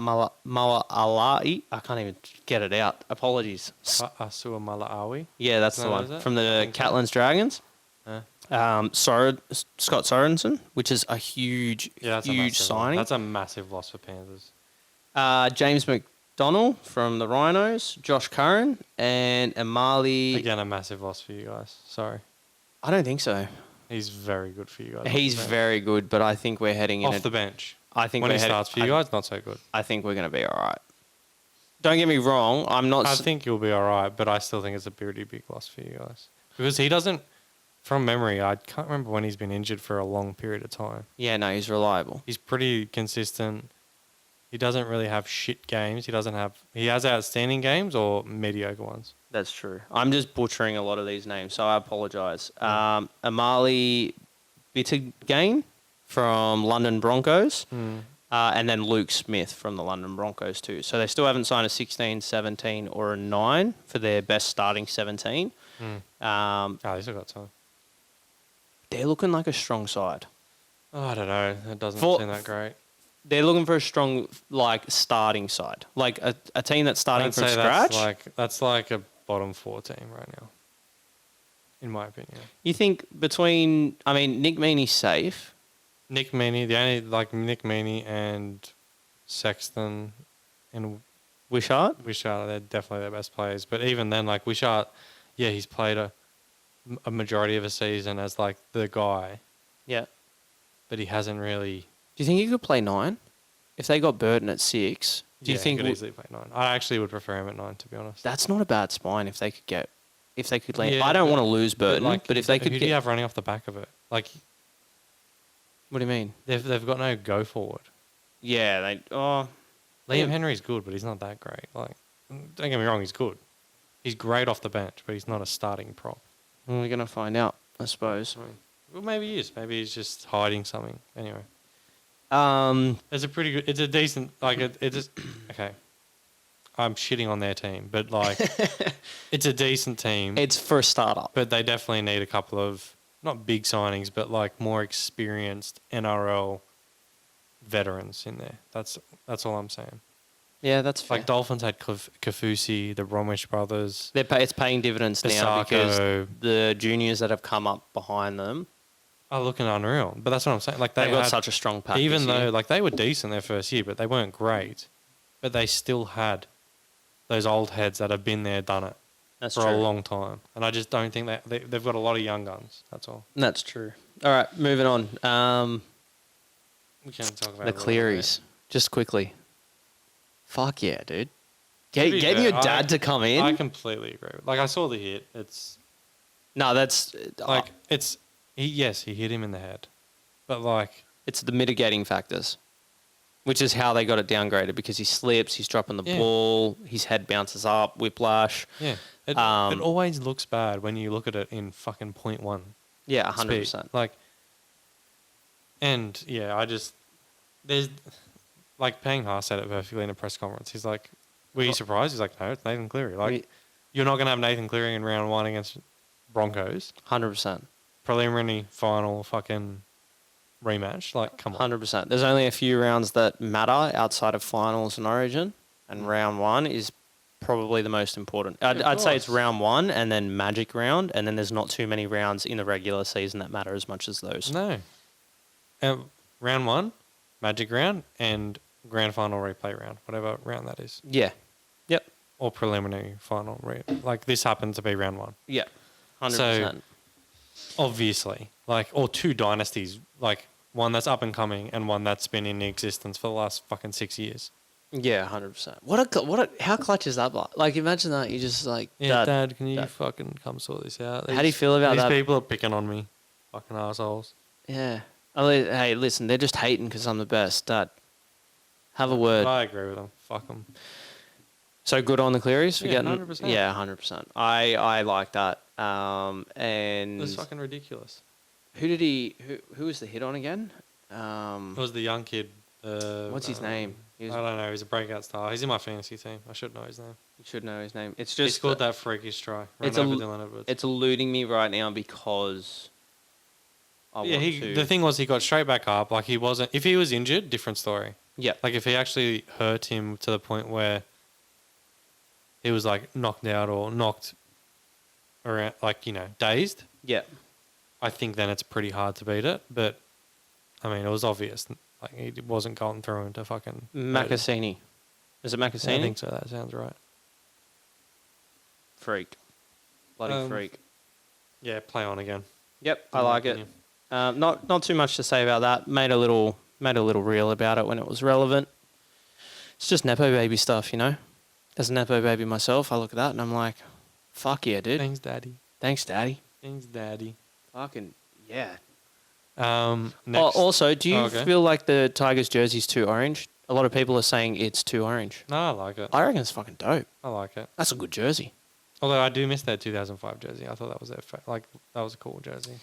[SPEAKER 2] Mawa'alai. I can't even get it out. Apologies.
[SPEAKER 1] Asua Mala'awi.
[SPEAKER 2] Yeah, that's
[SPEAKER 1] No,
[SPEAKER 2] the
[SPEAKER 1] what
[SPEAKER 2] one.
[SPEAKER 1] is it?
[SPEAKER 2] From
[SPEAKER 1] I
[SPEAKER 2] the
[SPEAKER 1] think so.
[SPEAKER 2] Catlins Dragons.
[SPEAKER 1] Yeah.
[SPEAKER 2] Scott Sorensen, which is a huge,
[SPEAKER 1] Yeah, that's a
[SPEAKER 2] huge
[SPEAKER 1] massive
[SPEAKER 2] signing.
[SPEAKER 1] That's a massive loss for Panthers.
[SPEAKER 2] James McDonald from the Rhinos, Josh Curran, and Amali.
[SPEAKER 1] Again, a massive loss for you guys. Sorry.
[SPEAKER 2] I don't think so.
[SPEAKER 1] He's very good for you guys.
[SPEAKER 2] He's very good, but I think we're heading in
[SPEAKER 1] off the bench.
[SPEAKER 2] I think
[SPEAKER 1] When
[SPEAKER 2] we're
[SPEAKER 1] he starts for you guys, not so good.
[SPEAKER 2] I think we're going to be all right. Don't get me wrong. I'm not.
[SPEAKER 1] I think you'll be all right, but I still think it's a pretty big loss for you guys because he doesn't. From memory, I can't remember when he's been injured for a long period of time.
[SPEAKER 2] Yeah, no, he's reliable.
[SPEAKER 1] He's pretty consistent. He doesn't really have shit games. He has outstanding games or mediocre ones.
[SPEAKER 2] That's true. I'm just butchering a lot of these names, so I apologise. Amali Bittergain from London Broncos, and then Luke Smith from the London Broncos too. So they still haven't signed a 16, 17 or a 9 for their best starting 17.
[SPEAKER 1] They still got time.
[SPEAKER 2] They're looking like a strong side.
[SPEAKER 1] Oh, I don't know. It doesn't seem that great.
[SPEAKER 2] They're looking for a strong, starting side. Like a team that's starting from scratch.
[SPEAKER 1] That's like a bottom 4 team right now, in my opinion.
[SPEAKER 2] You think Nick Meaney's safe.
[SPEAKER 1] Nick Meaney and Sexton and
[SPEAKER 2] Wishart,
[SPEAKER 1] they're definitely their best players. But even then, Wishart, yeah, he's played a majority of a season as the guy.
[SPEAKER 2] Yeah.
[SPEAKER 1] But he hasn't really.
[SPEAKER 2] Do you think he could play 9? If they got Burton at 6, do you think
[SPEAKER 1] he could easily play 9? I actually would prefer him at 9, to be honest.
[SPEAKER 2] That's not a bad spine if they could land. Yeah, I don't want to lose Burton, but if they could
[SPEAKER 1] who do you have running off the back of it? What
[SPEAKER 2] do you mean?
[SPEAKER 1] They've got no go forward.
[SPEAKER 2] Yeah,
[SPEAKER 1] Liam Henry's good, but he's not that great. Don't get me wrong, he's good. He's great off the bench, but he's not a starting prop.
[SPEAKER 2] Well, we're gonna find out, I suppose.
[SPEAKER 1] Well, maybe he is. Maybe he's just hiding something. Anyway. It's a pretty good. It's a decent. Okay. I'm shitting on their team, but it's a decent team.
[SPEAKER 2] It's for a startup,
[SPEAKER 1] but they definitely need a couple of not big signings, but more experienced NRL veterans in there. That's all I'm saying.
[SPEAKER 2] Yeah, that's fair.
[SPEAKER 1] Dolphins had Kafusi, the Bromwich brothers.
[SPEAKER 2] It's paying dividends now because the juniors that have come up behind them
[SPEAKER 1] are looking unreal. But that's what I'm saying.
[SPEAKER 2] They've got such a strong pack.
[SPEAKER 1] Even though they were decent their first year, but they weren't great. But they still had those old heads that have been there, done it for a long time. And I just don't think they've got a lot of young guns. That's all.
[SPEAKER 2] That's true. All right, moving on.
[SPEAKER 1] We can talk about
[SPEAKER 2] the Clearys. Just quickly. Fuck yeah, dude. Getting your dad to come in.
[SPEAKER 1] I completely agree. I saw the hit. It's...
[SPEAKER 2] No, that's...
[SPEAKER 1] He hit him in the head. But
[SPEAKER 2] it's the mitigating factors, which is how they got it downgraded because he slips, he's dropping the ball, his head bounces up, whiplash.
[SPEAKER 1] Yeah. It always looks bad when you look at it in fucking 0.1.
[SPEAKER 2] Yeah, 100%.
[SPEAKER 1] And yeah, there's... Payne Haas said it perfectly in a press conference. He's like, were you surprised? He's like, no, it's Nathan Cleary. You're not going to have Nathan Cleary in round 1 against Broncos.
[SPEAKER 2] 100%.
[SPEAKER 1] Preliminary final fucking rematch. Come on.
[SPEAKER 2] 100%. There's only a few rounds that matter outside of finals and origin, and round 1 is probably the most important. I'd say it's round 1 and then magic round, and then there's not too many rounds in the regular season that matter as much as those.
[SPEAKER 1] No. Round 1, magic round, and grand final replay round, whatever round that is.
[SPEAKER 2] Yeah. Yep.
[SPEAKER 1] Or preliminary final. This happened to be round 1.
[SPEAKER 2] Yeah. 100%.
[SPEAKER 1] So, obviously, or 2 dynasties, one that's up and coming and one that's been in existence for the last fucking 6 years.
[SPEAKER 2] Yeah, 100%. How clutch is that? Imagine that you just
[SPEAKER 1] Dad, can you fucking come sort this out?
[SPEAKER 2] How do you feel about that?
[SPEAKER 1] These people are picking on me, fucking assholes.
[SPEAKER 2] Yeah. Hey, listen, they're just hating because I'm the best. Dad, have a word.
[SPEAKER 1] I agree with them. Fuck them.
[SPEAKER 2] So good on the Clearys for getting...
[SPEAKER 1] 100%.
[SPEAKER 2] Yeah, 100%. I like that. And...
[SPEAKER 1] It's fucking ridiculous.
[SPEAKER 2] Who was the hit on again?
[SPEAKER 1] It was the young kid.
[SPEAKER 2] What's his name?
[SPEAKER 1] I don't know. He's a breakout star. He's in my fantasy team. I should know his name.
[SPEAKER 2] You should know his name. It's
[SPEAKER 1] He
[SPEAKER 2] just...
[SPEAKER 1] scored that freakish try. Dylan Edwards.
[SPEAKER 2] It's eluding me right now because...
[SPEAKER 1] The thing was, he got straight back up. He wasn't. If he was injured, different story.
[SPEAKER 2] Yeah.
[SPEAKER 1] If he actually hurt him to the point where he was knocked out or knocked around, dazed.
[SPEAKER 2] Yeah.
[SPEAKER 1] I think then it's pretty hard to beat it. But I mean, it was obvious. He wasn't going through into fucking
[SPEAKER 2] Macassini. Is it Macassini?
[SPEAKER 1] I think so. That sounds right.
[SPEAKER 2] Freak. Bloody freak.
[SPEAKER 1] Yeah, play on again.
[SPEAKER 2] Yep, I
[SPEAKER 1] in my
[SPEAKER 2] like it.
[SPEAKER 1] opinion.
[SPEAKER 2] Not too much to say about that. Made a little reel about it when it was relevant. It's just nepo baby stuff, you know. As a nepo baby myself, I look at that and I'm like, fuck yeah, dude.
[SPEAKER 1] Thanks, Daddy.
[SPEAKER 2] Thanks, daddy.
[SPEAKER 1] Thanks, Daddy.
[SPEAKER 2] Fucking yeah.
[SPEAKER 1] Next.
[SPEAKER 2] Also, do you
[SPEAKER 1] Oh, okay.
[SPEAKER 2] feel like the Tigers jersey's too orange? A lot of people are saying it's too orange.
[SPEAKER 1] No, I like it.
[SPEAKER 2] I reckon it's fucking dope.
[SPEAKER 1] I like it.
[SPEAKER 2] That's a good jersey.
[SPEAKER 1] Although I do miss their 2005 jersey. I thought that was that was a cool jersey.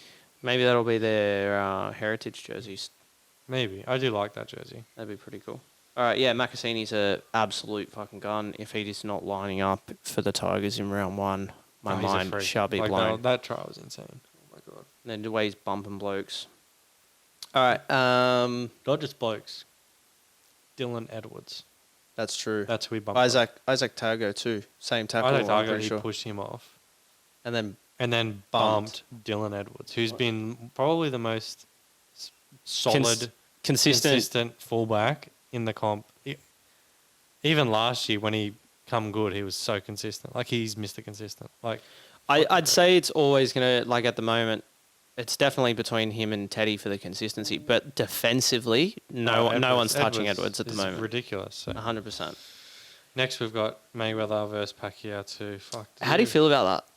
[SPEAKER 2] Maybe that'll be their heritage jerseys.
[SPEAKER 1] Maybe. I do like that jersey.
[SPEAKER 2] That'd be pretty cool. All right, yeah, Macassini's a absolute fucking gun. If he is not lining up for the Tigers in round one, my
[SPEAKER 1] Oh, he's a
[SPEAKER 2] mind
[SPEAKER 1] freak.
[SPEAKER 2] shall be
[SPEAKER 1] Like,
[SPEAKER 2] blown.
[SPEAKER 1] That try was insane. Oh my god.
[SPEAKER 2] And then the way he's bumping blokes. All right,
[SPEAKER 1] Not just blokes. Dylan Edwards.
[SPEAKER 2] that's true.
[SPEAKER 1] That's who he bumped.
[SPEAKER 2] Isaac Tago too. Same tackle.
[SPEAKER 1] Isaac
[SPEAKER 2] I'm
[SPEAKER 1] Target,
[SPEAKER 2] pretty
[SPEAKER 1] he
[SPEAKER 2] sure.
[SPEAKER 1] pushed him off.
[SPEAKER 2] And then
[SPEAKER 1] And then
[SPEAKER 2] Bumped.
[SPEAKER 1] bumped Dylan Edwards, who's been probably the most solid,
[SPEAKER 2] consistent.
[SPEAKER 1] fullback in the comp. Even last year when he come good, he was so consistent. Like, he's Mr. Consistent. Like,
[SPEAKER 2] I'd say it's always gonna, like, at the moment, it's definitely between him and Teddy for the consistency. But defensively, no one's touching Edwards at the
[SPEAKER 1] is
[SPEAKER 2] moment.
[SPEAKER 1] ridiculous. So.
[SPEAKER 2] 100%.
[SPEAKER 1] Next, we've got Mayweather versus Pacquiao too. Fuck.
[SPEAKER 2] How do you feel about that?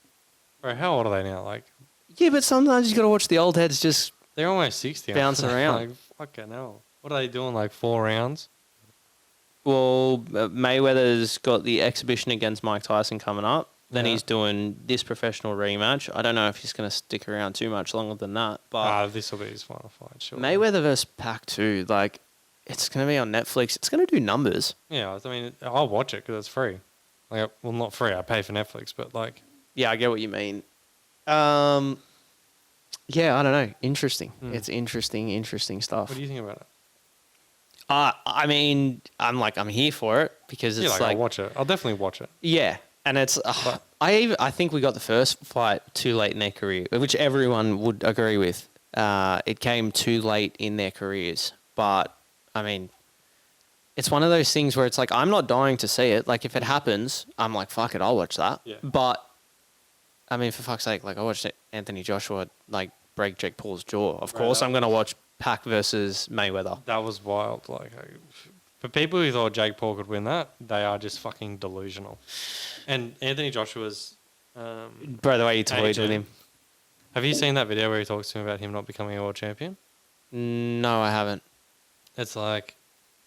[SPEAKER 1] Bro, how old are they now? Like,
[SPEAKER 2] Yeah, but sometimes you got to watch the old heads just.
[SPEAKER 1] they're almost 60.
[SPEAKER 2] Bouncing around.
[SPEAKER 1] Like, fucking hell. What are they doing? Like 4 rounds?
[SPEAKER 2] Well, Mayweather's got the exhibition against Mike Tyson coming up. Then
[SPEAKER 1] Yeah.
[SPEAKER 2] he's doing this professional rematch. I don't know if he's going to stick around too much longer than that. But
[SPEAKER 1] This will be his final fight, sure.
[SPEAKER 2] Mayweather versus Pac 2, like, it's going to be on Netflix. It's going to do numbers.
[SPEAKER 1] Yeah, I mean, I'll watch it because it's free. Like, well, not free. I pay for Netflix, but like,
[SPEAKER 2] Yeah, I get what you mean. Yeah, I don't know. Interesting. It's interesting stuff.
[SPEAKER 1] what do you think about it?
[SPEAKER 2] I mean, I'm here for it because it's
[SPEAKER 1] I'll watch it. I'll definitely watch it.
[SPEAKER 2] yeah, and it's I think we got the first fight too late in their career, which everyone would agree with. It came too late in their careers, but I mean, it's one of those things where it's like I'm not dying to see it. Like if it happens, I'm like fuck it, I'll watch that.
[SPEAKER 1] Yeah.
[SPEAKER 2] But I mean, for fuck's sake, like I watched Anthony Joshua like break Jake Paul's jaw. Of course, I'm gonna watch Pac versus Mayweather.
[SPEAKER 1] That was wild. Like, for people who thought Jake Paul could win that, they are just fucking delusional. And Anthony Joshua's.
[SPEAKER 2] Bro, the way you toyed
[SPEAKER 1] agent-
[SPEAKER 2] with him.
[SPEAKER 1] Have you seen that video where he talks to him about him not becoming a world champion?
[SPEAKER 2] No, I haven't.
[SPEAKER 1] It's like,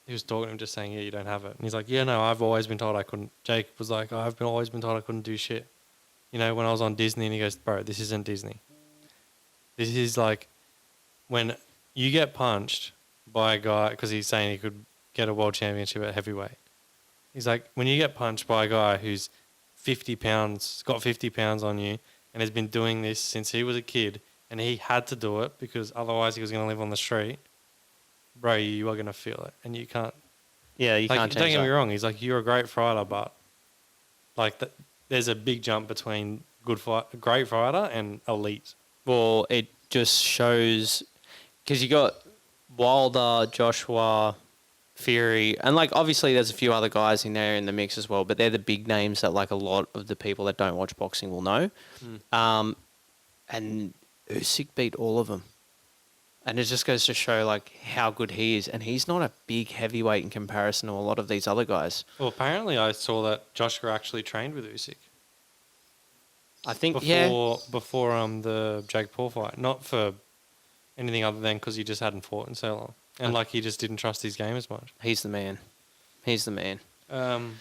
[SPEAKER 1] he was talking to him just saying, yeah, you don't have it. And he's like, yeah, no, I've always been told I couldn't. Jake was like, always been told I couldn't do shit. You know, when I was on Disney, and he goes, bro, this isn't Disney. This is like when you get punched by a guy, because he's saying he could get a world championship at heavyweight. He's like, when you get punched by a guy who's 50 pounds, got 50 pounds on you, and has been doing this since he was a kid, and he had to do it because otherwise he was going to live on the street, bro, you are going to feel it. And you can't.
[SPEAKER 2] Yeah, you
[SPEAKER 1] Like,
[SPEAKER 2] can't
[SPEAKER 1] don't
[SPEAKER 2] change
[SPEAKER 1] get me
[SPEAKER 2] that.
[SPEAKER 1] wrong. He's like, you're a great fighter, but like there's a big jump between great fighter and elite.
[SPEAKER 2] Well, it just shows because you got Wilder, Joshua, Fury, and like obviously there's a few other guys in there in the mix as well, but they're the big names that like a lot of the people that don't watch boxing will know. And Usyk beat all of them. And it just goes to show like how good he is, and he's not a big heavyweight in comparison to a lot of these other guys.
[SPEAKER 1] Well, apparently I saw that Joshua actually trained with Usyk
[SPEAKER 2] I think
[SPEAKER 1] before the Jake Paul fight, not for anything other than because he just hadn't fought in so long, and like he just didn't trust his game as much.
[SPEAKER 2] he's the man. He's the man.
[SPEAKER 1] Um,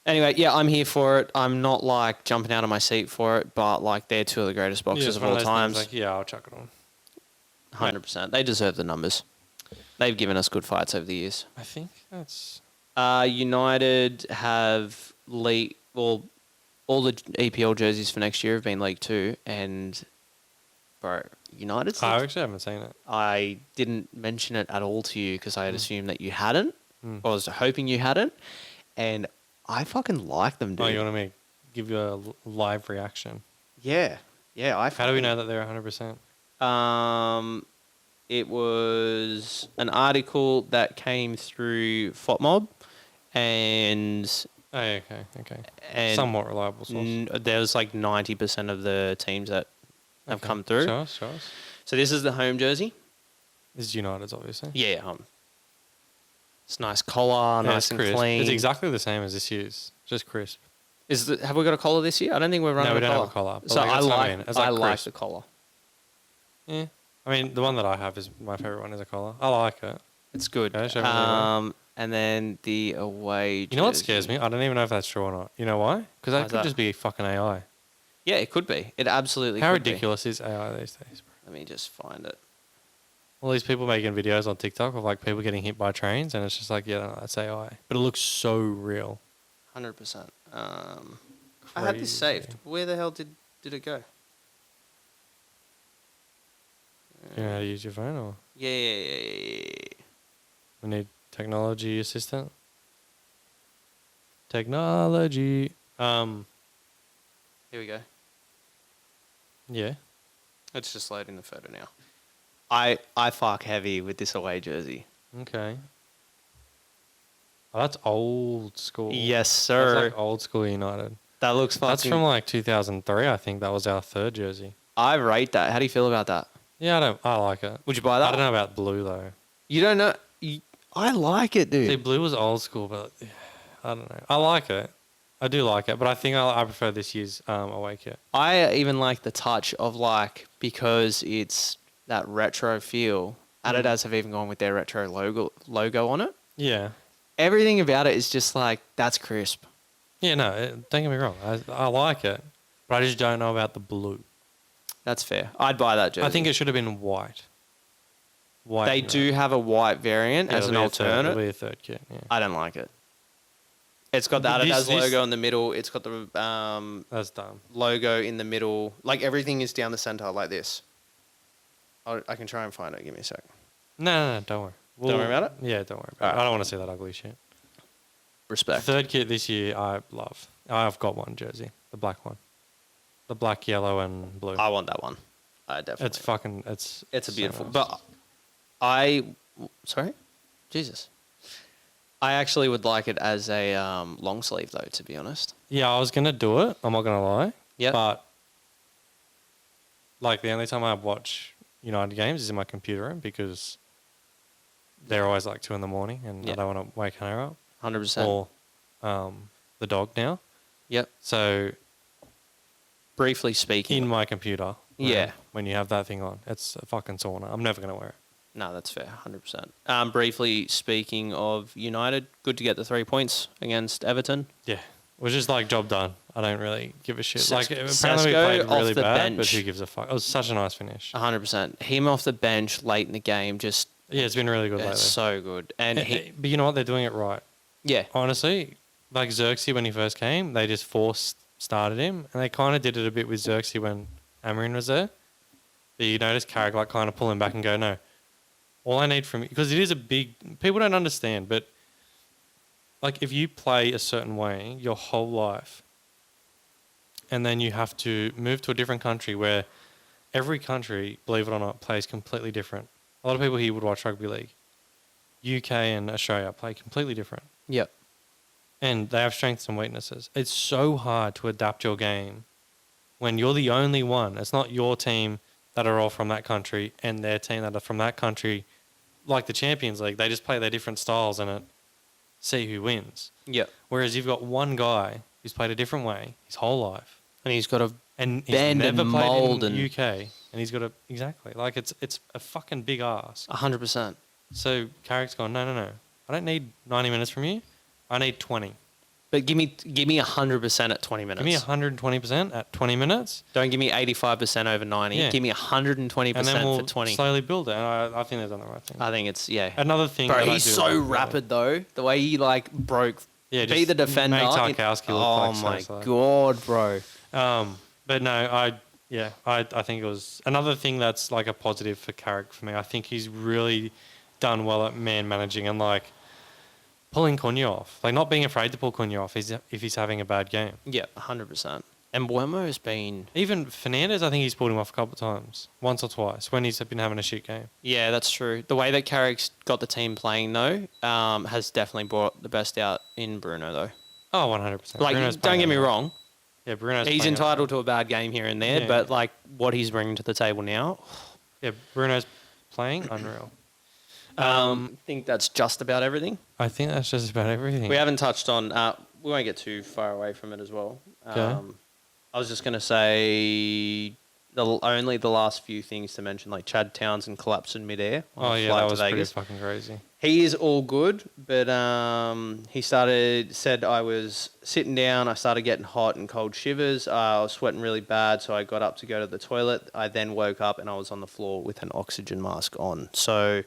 [SPEAKER 2] Anyway, yeah, I'm here for it. I'm not like jumping out of my seat for it, but like they're two of the greatest boxers
[SPEAKER 1] it's
[SPEAKER 2] of
[SPEAKER 1] one
[SPEAKER 2] all
[SPEAKER 1] those things,
[SPEAKER 2] times.
[SPEAKER 1] like, yeah, I'll chuck it on.
[SPEAKER 2] 100%. They deserve the numbers. They've given us good fights over the years.
[SPEAKER 1] I think that's
[SPEAKER 2] United have leaked, well, all the EPL jerseys for next year have been leaked too. And, bro, United's.
[SPEAKER 1] I actually haven't seen it.
[SPEAKER 2] I didn't mention it at all to you because I had assumed that you hadn't.
[SPEAKER 1] Mm.
[SPEAKER 2] I was hoping you hadn't. And I fucking like them, dude.
[SPEAKER 1] Oh, you want me to give you a live reaction?
[SPEAKER 2] Yeah. Yeah.
[SPEAKER 1] How do we know that they're 100%?
[SPEAKER 2] It was an article that came through FOTMob, and
[SPEAKER 1] Oh, yeah, okay.
[SPEAKER 2] and
[SPEAKER 1] Somewhat reliable source.
[SPEAKER 2] there was like 90% of the teams that have
[SPEAKER 1] Okay.
[SPEAKER 2] come through.
[SPEAKER 1] Show us, show us.
[SPEAKER 2] So this is the home jersey.
[SPEAKER 1] This is United's, obviously.
[SPEAKER 2] Yeah, it's nice collar,
[SPEAKER 1] Yeah,
[SPEAKER 2] nice
[SPEAKER 1] it's
[SPEAKER 2] and
[SPEAKER 1] crisp.
[SPEAKER 2] clean.
[SPEAKER 1] It's exactly the same as this year's, just crisp.
[SPEAKER 2] Have we got a collar this year? I don't think we're running
[SPEAKER 1] No, we
[SPEAKER 2] a
[SPEAKER 1] don't
[SPEAKER 2] collar.
[SPEAKER 1] have a collar. But
[SPEAKER 2] So
[SPEAKER 1] like,
[SPEAKER 2] I
[SPEAKER 1] that's what
[SPEAKER 2] like,
[SPEAKER 1] I mean. It's
[SPEAKER 2] I
[SPEAKER 1] like
[SPEAKER 2] like
[SPEAKER 1] crisp.
[SPEAKER 2] the collar.
[SPEAKER 1] Yeah. I mean, the one that I have is my favorite one is a collar. I like it.
[SPEAKER 2] It's good.
[SPEAKER 1] Okay, show me the other
[SPEAKER 2] And then the away.
[SPEAKER 1] You know what
[SPEAKER 2] jersey.
[SPEAKER 1] scares me? I don't even know if that's true or not. You know why? Because that
[SPEAKER 2] Why's
[SPEAKER 1] could
[SPEAKER 2] that?
[SPEAKER 1] just be fucking AI.
[SPEAKER 2] Yeah, it could be. It absolutely
[SPEAKER 1] How
[SPEAKER 2] could
[SPEAKER 1] ridiculous is AI these days, bro?
[SPEAKER 2] be. Let me just find it.
[SPEAKER 1] All these people making videos on TikTok of like people getting hit by trains, and it's just like, yeah, no, that's AI. But it looks so real.
[SPEAKER 2] 100%. I had this saved.
[SPEAKER 1] Crazy.
[SPEAKER 2] Where the hell did it go?
[SPEAKER 1] You know how to use your phone, or
[SPEAKER 2] Yeah.
[SPEAKER 1] we need technology assistant? Technology.
[SPEAKER 2] Here we go.
[SPEAKER 1] Yeah.
[SPEAKER 2] It's just loading the photo now. I fuck heavy with this away jersey.
[SPEAKER 1] Okay. Oh, that's old school.
[SPEAKER 2] Yes,
[SPEAKER 1] That's
[SPEAKER 2] sir.
[SPEAKER 1] like old school United.
[SPEAKER 2] That looks fucking...
[SPEAKER 1] That's from like 2003, I think. That was our third jersey.
[SPEAKER 2] I rate that. How do you feel about that?
[SPEAKER 1] Yeah, I like it.
[SPEAKER 2] Would you buy that?
[SPEAKER 1] I don't know about blue though.
[SPEAKER 2] You don't know... I like it, dude.
[SPEAKER 1] See, blue was old school, but yeah, I don't know. I like it. I do like it, but I think I prefer this year's away kit.
[SPEAKER 2] I even like the touch of like, because it's that retro feel. Adidas have even gone with their retro logo on it.
[SPEAKER 1] Yeah.
[SPEAKER 2] Everything about it is just like, that's crisp.
[SPEAKER 1] Yeah, no, don't get me wrong. I like it, but I just don't know about the blue.
[SPEAKER 2] That's fair. I'd buy that jersey.
[SPEAKER 1] I think it should have been white. White.
[SPEAKER 2] they do have a white variant as an alternate.
[SPEAKER 1] It'll be a third kit, yeah.
[SPEAKER 2] I don't like it. It's got the
[SPEAKER 1] But
[SPEAKER 2] Adidas
[SPEAKER 1] this-
[SPEAKER 2] logo in the middle. It's got the
[SPEAKER 1] That's dumb.
[SPEAKER 2] logo in the middle. Like everything is down the center like this. I can try and find it. Give me a sec.
[SPEAKER 1] No, don't worry.
[SPEAKER 2] Don't worry about it?
[SPEAKER 1] Yeah, don't worry about it.
[SPEAKER 2] Alright.
[SPEAKER 1] I don't want to see that ugly shit.
[SPEAKER 2] Respect.
[SPEAKER 1] Third kit this year, I love. I've got one jersey, the black one. The black, yellow, and blue.
[SPEAKER 2] I want that one. I definitely.
[SPEAKER 1] It's fucking, it's
[SPEAKER 2] It's a
[SPEAKER 1] so
[SPEAKER 2] beautiful.
[SPEAKER 1] nice.
[SPEAKER 2] But sorry, Jesus. I actually would like it as a long sleeve though. To be honest.
[SPEAKER 1] Yeah, I was going to do it. I'm not going to lie.
[SPEAKER 2] Yep.
[SPEAKER 1] But, like, the only time I watch United games is in my computer room because they're always like 2 in the morning and
[SPEAKER 2] Yep.
[SPEAKER 1] I don't want to wake her up.
[SPEAKER 2] 100%.
[SPEAKER 1] Or the dog now.
[SPEAKER 2] Yep.
[SPEAKER 1] So,
[SPEAKER 2] Briefly speaking.
[SPEAKER 1] in my computer, room,
[SPEAKER 2] Yeah.
[SPEAKER 1] when you have that thing on, it's a fucking sauna. I'm never going to wear it.
[SPEAKER 2] No, that's fair. 100%. Briefly speaking of United, good to get the 3 points against Everton.
[SPEAKER 1] Yeah. It was just like job done. I don't really give a shit.
[SPEAKER 2] Ses-
[SPEAKER 1] Like apparently we
[SPEAKER 2] Sesko
[SPEAKER 1] played
[SPEAKER 2] off
[SPEAKER 1] really
[SPEAKER 2] the
[SPEAKER 1] bad, but
[SPEAKER 2] bench.
[SPEAKER 1] who gives a fuck? It was such a nice finish.
[SPEAKER 2] 100%. Him off the bench late in the game, just
[SPEAKER 1] Yeah, it's been really good lately.
[SPEAKER 2] it's so good. And
[SPEAKER 1] But you know what? They're doing it right.
[SPEAKER 2] yeah,
[SPEAKER 1] Honestly, like Xerxes when he first came, they just forced started him, and they kind of did it a bit with Xerxes when Amarin was there. But you notice Carrick like kind of pull him back and go, no. All I need from you, because it is a big, people don't understand, but like if you play a certain way your whole life, and then you have to move to a different country where every country, believe it or not, plays completely different. A lot of people here would watch rugby league. UK and Australia play completely different.
[SPEAKER 2] yep.
[SPEAKER 1] And they have strengths and weaknesses. It's so hard to adapt your game when you're the only one. It's not your team that are all from that country and their team that are from that country. Like the Champions League, they just play their different styles and see who wins.
[SPEAKER 2] Yep.
[SPEAKER 1] Whereas you've got one guy who's played a different way his whole life.
[SPEAKER 2] And he's got a
[SPEAKER 1] And he's
[SPEAKER 2] Bend and
[SPEAKER 1] never played
[SPEAKER 2] mould
[SPEAKER 1] in the
[SPEAKER 2] and-
[SPEAKER 1] UK. And he's got a, exactly. Like it's a fucking big ask.
[SPEAKER 2] 100%.
[SPEAKER 1] So Carrick's gone, no. I don't need 90 minutes from you. I need 20.
[SPEAKER 2] But give me 100% at 20 minutes.
[SPEAKER 1] Give me 120% at 20 minutes.
[SPEAKER 2] Don't give me 85% over 90.
[SPEAKER 1] Yeah.
[SPEAKER 2] Give me 120%
[SPEAKER 1] And then we'll
[SPEAKER 2] for 20.
[SPEAKER 1] slowly build it. And I think they've done the right thing.
[SPEAKER 2] I think it's
[SPEAKER 1] Another thing
[SPEAKER 2] Bro,
[SPEAKER 1] that I
[SPEAKER 2] he's
[SPEAKER 1] do
[SPEAKER 2] so
[SPEAKER 1] like,
[SPEAKER 2] rapid though. The way he like broke
[SPEAKER 1] Yeah,
[SPEAKER 2] beat the defender.
[SPEAKER 1] Make Tarkowski look
[SPEAKER 2] oh
[SPEAKER 1] like so
[SPEAKER 2] my
[SPEAKER 1] slow.
[SPEAKER 2] god, bro.
[SPEAKER 1] But no, I think it was another thing that's like a positive for Carrick for me. I think he's really done well at man managing and like pulling Cunha off. Like not being afraid to pull Cunha off if he's having a bad game.
[SPEAKER 2] Yeah, 100%. And Buemo's been...
[SPEAKER 1] Even Fernandez, I think he's pulled him off a couple of times. Once or twice when he's been having a shit game.
[SPEAKER 2] Yeah, that's true. The way that Carrick's got the team playing though has definitely brought the best out in Bruno though.
[SPEAKER 1] Oh, 100%.
[SPEAKER 2] Like,
[SPEAKER 1] Bruno's
[SPEAKER 2] don't
[SPEAKER 1] playing
[SPEAKER 2] get me
[SPEAKER 1] well.
[SPEAKER 2] wrong.
[SPEAKER 1] Yeah, Bruno's
[SPEAKER 2] He's
[SPEAKER 1] playing
[SPEAKER 2] entitled to a bad game here and there,
[SPEAKER 1] Yeah,
[SPEAKER 2] but
[SPEAKER 1] yeah.
[SPEAKER 2] like what he's bringing to the table now,
[SPEAKER 1] Yeah, Bruno's playing unreal.
[SPEAKER 2] I think that's just about everything.
[SPEAKER 1] I think that's just about everything.
[SPEAKER 2] We haven't touched on. We won't get too far away from it as well.
[SPEAKER 1] Okay.
[SPEAKER 2] I was just going to say only the last few things to mention, like Chad Townsend collapsed in midair on
[SPEAKER 1] Oh
[SPEAKER 2] a
[SPEAKER 1] yeah,
[SPEAKER 2] flight
[SPEAKER 1] that
[SPEAKER 2] to
[SPEAKER 1] was pretty
[SPEAKER 2] Vegas.
[SPEAKER 1] fucking crazy.
[SPEAKER 2] He is all good, but he said I was sitting down. I started getting hot and cold shivers. I was sweating really bad, so I got up to go to the toilet. I then woke up and I was on the floor with an oxygen mask on. So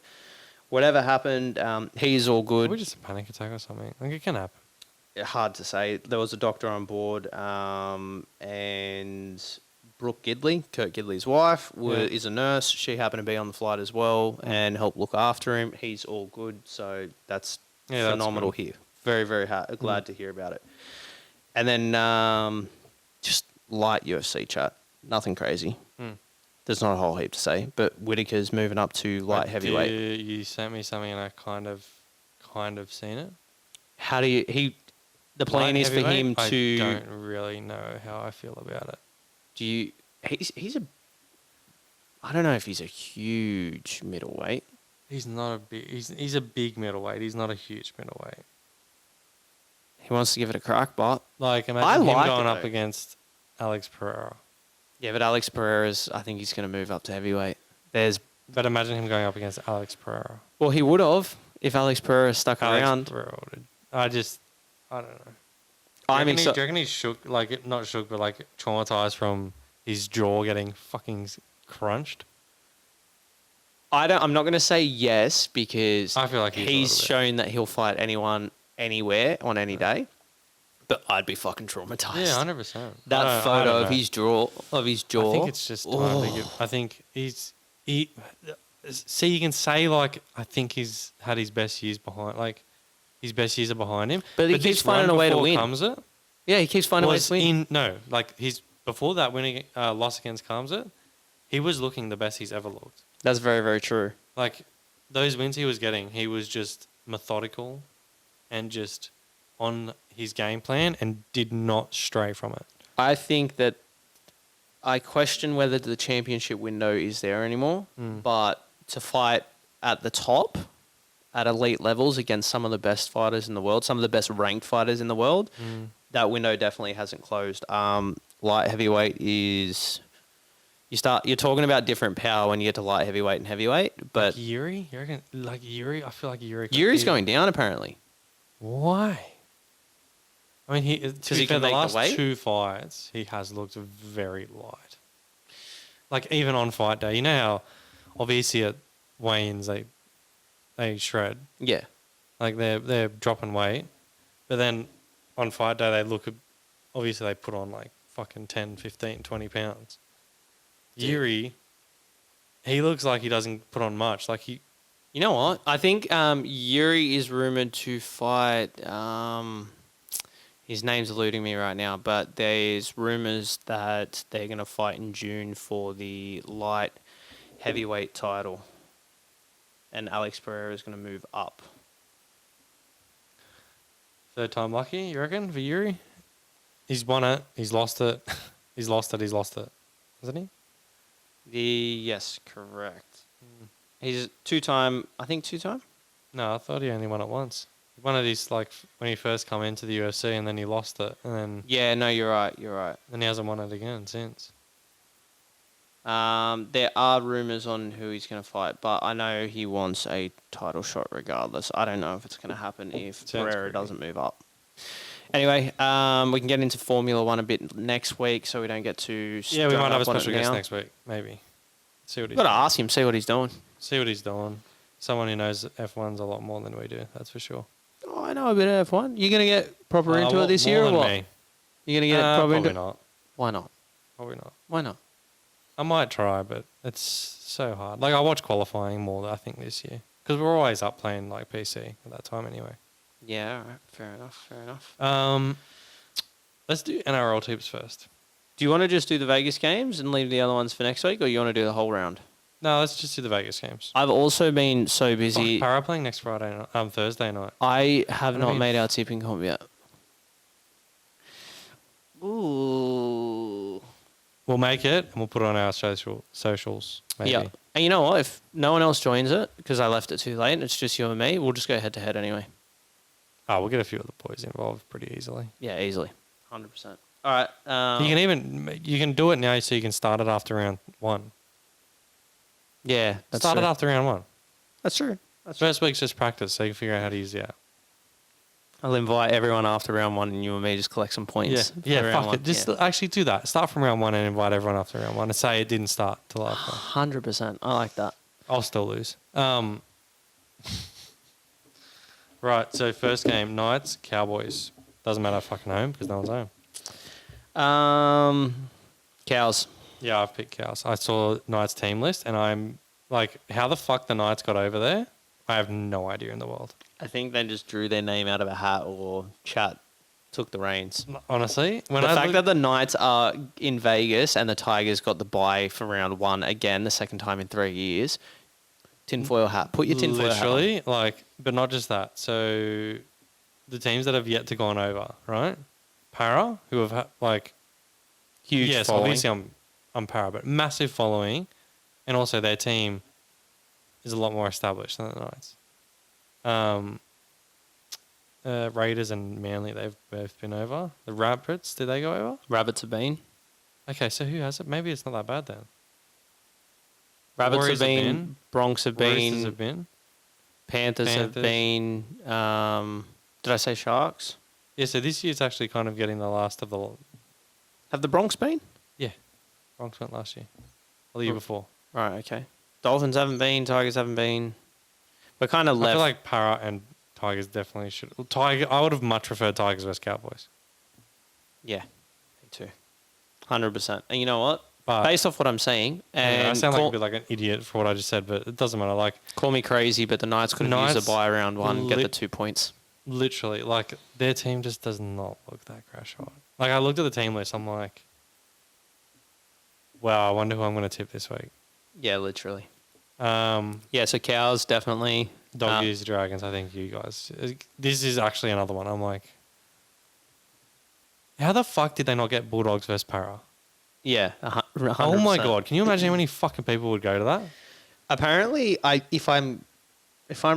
[SPEAKER 2] whatever happened, he is all good.
[SPEAKER 1] Probably just a panic attack or something. Like it can happen.
[SPEAKER 2] Hard to say. There was a doctor on board, and Brooke Gidley, Kurt Gidley's wife, is a nurse. She happened to be on the flight as well and helped look after him. He's all good, so that's phenomenal here. Very, very glad to hear about it. And then just light UFC chat. Nothing crazy. There's not a whole heap to say, but Whittaker's moving up to light heavyweight.
[SPEAKER 1] You sent me something and I kind of seen it.
[SPEAKER 2] How do you... The plan
[SPEAKER 1] Light
[SPEAKER 2] is for him
[SPEAKER 1] heavyweight?
[SPEAKER 2] to...
[SPEAKER 1] I don't really know how I feel about it.
[SPEAKER 2] He's a... I don't know if he's a huge middleweight.
[SPEAKER 1] He's not a big... He's a big middleweight. He's not a huge middleweight.
[SPEAKER 2] He wants to give it a crack, but...
[SPEAKER 1] Like, imagine him
[SPEAKER 2] like
[SPEAKER 1] going
[SPEAKER 2] it,
[SPEAKER 1] up
[SPEAKER 2] though.
[SPEAKER 1] against Alex Pereira.
[SPEAKER 2] Yeah, but Alex Pereira's... I think he's going to move up to heavyweight.
[SPEAKER 1] But imagine him going up against Alex Pereira.
[SPEAKER 2] Well, he would have if Alex Pereira stuck around.
[SPEAKER 1] Pereira I don't know.
[SPEAKER 2] Do
[SPEAKER 1] Do you reckon he's shook, like, not shook, but like traumatized from his jaw getting fucking crunched?
[SPEAKER 2] I'm not going to say yes because
[SPEAKER 1] I feel like
[SPEAKER 2] he's shown that he'll fight anyone, anywhere, on any day. But I'd be fucking traumatized.
[SPEAKER 1] Yeah, 100%.
[SPEAKER 2] That photo of his jaw.
[SPEAKER 1] I think it's just time to give. I think see, you can say, like, I think he's had his best years behind, like, his best years are behind him.
[SPEAKER 2] But he keeps finding a way to win.
[SPEAKER 1] Kamzat
[SPEAKER 2] Yeah, he keeps finding a way to win.
[SPEAKER 1] Before that winning loss against Kamzat, he was looking the best he's ever looked.
[SPEAKER 2] That's very, very true.
[SPEAKER 1] Like, those wins he was getting, he was just methodical and just on his game plan and did not stray from it.
[SPEAKER 2] I think that I question whether the championship window is there anymore, but to fight at the top, at elite levels against some of the best fighters in the world, some of the best ranked fighters in the world, that window definitely hasn't closed. Light heavyweight is... You're talking about different power when you get to light heavyweight and heavyweight, but...
[SPEAKER 1] Like Yuri? You reckon? Like Yuri? I feel like Yuri...
[SPEAKER 2] Yuri's going down, apparently.
[SPEAKER 1] Why? I mean,
[SPEAKER 2] Because he can
[SPEAKER 1] the
[SPEAKER 2] make
[SPEAKER 1] last
[SPEAKER 2] the weight?
[SPEAKER 1] 2 fights, he has looked very light. Like, even on fight day. You know how, obviously, at weigh-ins, they shred.
[SPEAKER 2] Yeah.
[SPEAKER 1] Like, they're dropping weight. But then, on fight day, obviously, they put on, like, fucking 10, 15, 20 pounds.
[SPEAKER 2] Yeah.
[SPEAKER 1] Yuri, he looks like he doesn't put on much. Like, he...
[SPEAKER 2] You know what? I think Yuri is rumored to fight... his name's eluding me right now, but there's rumors that they're going to fight in June for the light heavyweight title. And Alex Pereira is going to move up.
[SPEAKER 1] Third time lucky, you reckon, for Yuri? He's won it. He's lost it. He's lost it. Hasn't he?
[SPEAKER 2] Yes, correct. He's two-time...
[SPEAKER 1] No, I thought he only won it once. He won it like when he first come into the UFC and then he lost it. And then...
[SPEAKER 2] Yeah, no, you're right.
[SPEAKER 1] Then he hasn't won it again since.
[SPEAKER 2] There are rumours on who he's going to fight, but I know he wants a title shot regardless. I don't know if it's going to happen if Pereira doesn't move up. Anyway, we can get into Formula One a bit next week, so we don't get too...
[SPEAKER 1] Yeah, we might have a special guest next week, maybe. See what he's
[SPEAKER 2] Got to
[SPEAKER 1] doing.
[SPEAKER 2] ask him, see what he's doing.
[SPEAKER 1] See what he's doing. Someone who knows F1's a lot more than we do, that's for sure.
[SPEAKER 2] Oh, I know a bit of F1. You going to get proper into it this
[SPEAKER 1] more
[SPEAKER 2] year or
[SPEAKER 1] than
[SPEAKER 2] what?
[SPEAKER 1] Me.
[SPEAKER 2] You going to get proper
[SPEAKER 1] probably
[SPEAKER 2] into it?
[SPEAKER 1] not.
[SPEAKER 2] Why not?
[SPEAKER 1] Probably not.
[SPEAKER 2] Why not?
[SPEAKER 1] I might try, but it's so hard. Like, I watch qualifying more, I think, this year. Because we're always up playing, like, PC at that time anyway.
[SPEAKER 2] Yeah, all right. Fair enough.
[SPEAKER 1] Let's do NRL tips first.
[SPEAKER 2] Do you want to just do the Vegas games and leave the other ones for next week, or you want to do the whole round?
[SPEAKER 1] No, let's just do the Vegas games.
[SPEAKER 2] I've also been so busy.
[SPEAKER 1] Para playing next Thursday night.
[SPEAKER 2] I have
[SPEAKER 1] That'll
[SPEAKER 2] not
[SPEAKER 1] be
[SPEAKER 2] made our tipping comp yet. Ooh.
[SPEAKER 1] We'll make it and we'll put it on our socials. Maybe.
[SPEAKER 2] Yeah. And you know what? If no one else joins it, because I left it too late, and it's just you and me, we'll just go head to head anyway.
[SPEAKER 1] Oh, we'll get a few of the boys involved pretty easily.
[SPEAKER 2] Yeah, easily. 100%. All right.
[SPEAKER 1] You can do it now so you can start it after round 1.
[SPEAKER 2] Yeah, that's
[SPEAKER 1] Start
[SPEAKER 2] true.
[SPEAKER 1] it after round 1.
[SPEAKER 2] That's true.
[SPEAKER 1] First week's just practice so you can figure out how to use the app.
[SPEAKER 2] I'll invite everyone after round 1 and you and me just collect some points.
[SPEAKER 1] Yeah,
[SPEAKER 2] for
[SPEAKER 1] fuck
[SPEAKER 2] round
[SPEAKER 1] it.
[SPEAKER 2] one.
[SPEAKER 1] Just actually do that. Start from round 1 and invite everyone after round 1 and say it didn't start till after.
[SPEAKER 2] 100%. I like that.
[SPEAKER 1] I'll still lose. Right, so first game, Knights, Cowboys. Doesn't matter fucking home because no one's home.
[SPEAKER 2] Cows.
[SPEAKER 1] Yeah, I've picked Cows. I saw Knights team list and I'm like, how the fuck the Knights got over there? I have no idea in the world.
[SPEAKER 2] I think they just drew their name out of a hat or chat took the reins.
[SPEAKER 1] Honestly,
[SPEAKER 2] The fact that the Knights are in Vegas and the Tigers got the bye for round 1 again, the second time in 3 years. Tinfoil hat. Put your tinfoil hat on.
[SPEAKER 1] literally, but not just that. So the teams that have yet to gone over, right? Para, who have
[SPEAKER 2] Huge
[SPEAKER 1] yes,
[SPEAKER 2] following.
[SPEAKER 1] obviously I'm Para, but massive following, and also their team is a lot more established than the Knights. Raiders and Manly, they've both been over. The Rabbits, did they go over?
[SPEAKER 2] Rabbits have been.
[SPEAKER 1] Okay, so who has it? Maybe it's not that bad then.
[SPEAKER 2] Rabbits
[SPEAKER 1] Warriors
[SPEAKER 2] have
[SPEAKER 1] have
[SPEAKER 2] been.
[SPEAKER 1] been.
[SPEAKER 2] Bronx have
[SPEAKER 1] Roosters
[SPEAKER 2] been.
[SPEAKER 1] have been.
[SPEAKER 2] Panthers have
[SPEAKER 1] Panthers.
[SPEAKER 2] been. Did I say Sharks?
[SPEAKER 1] Yeah, so this year's actually kind of getting the last of the...
[SPEAKER 2] Have the Bronx been?
[SPEAKER 1] Yeah, Bronx went last year. Or the year
[SPEAKER 2] Oh.
[SPEAKER 1] before.
[SPEAKER 2] Right, okay. Dolphins haven't been. Tigers haven't been. We're kind of
[SPEAKER 1] I
[SPEAKER 2] left.
[SPEAKER 1] feel like Para and Tigers definitely should... Well, I would have much preferred Tigers versus Cowboys.
[SPEAKER 2] Yeah, me too. 100%. And you know what?
[SPEAKER 1] But
[SPEAKER 2] Based off what I'm saying, and
[SPEAKER 1] I sound like
[SPEAKER 2] call,
[SPEAKER 1] a bit like an idiot for what I just said, but it doesn't matter. Like,
[SPEAKER 2] call me crazy, but the Knights could have used
[SPEAKER 1] Knights
[SPEAKER 2] a bye round 1, get the
[SPEAKER 1] lit-
[SPEAKER 2] 2 points.
[SPEAKER 1] literally, like, their team just does not look that crash hot. Like, I looked at the team list, I'm like, wow, I wonder who I'm going to tip this week.
[SPEAKER 2] Yeah, literally.
[SPEAKER 1] Um,
[SPEAKER 2] Yeah, so Cows definitely.
[SPEAKER 1] Doggies, Dragons, I think you guys. This is actually another one. I'm like, how the fuck did they not get Bulldogs versus Para?
[SPEAKER 2] Yeah, 100%.
[SPEAKER 1] Oh my god, can you imagine how many fucking people would go to that?
[SPEAKER 2] Apparently, if I'm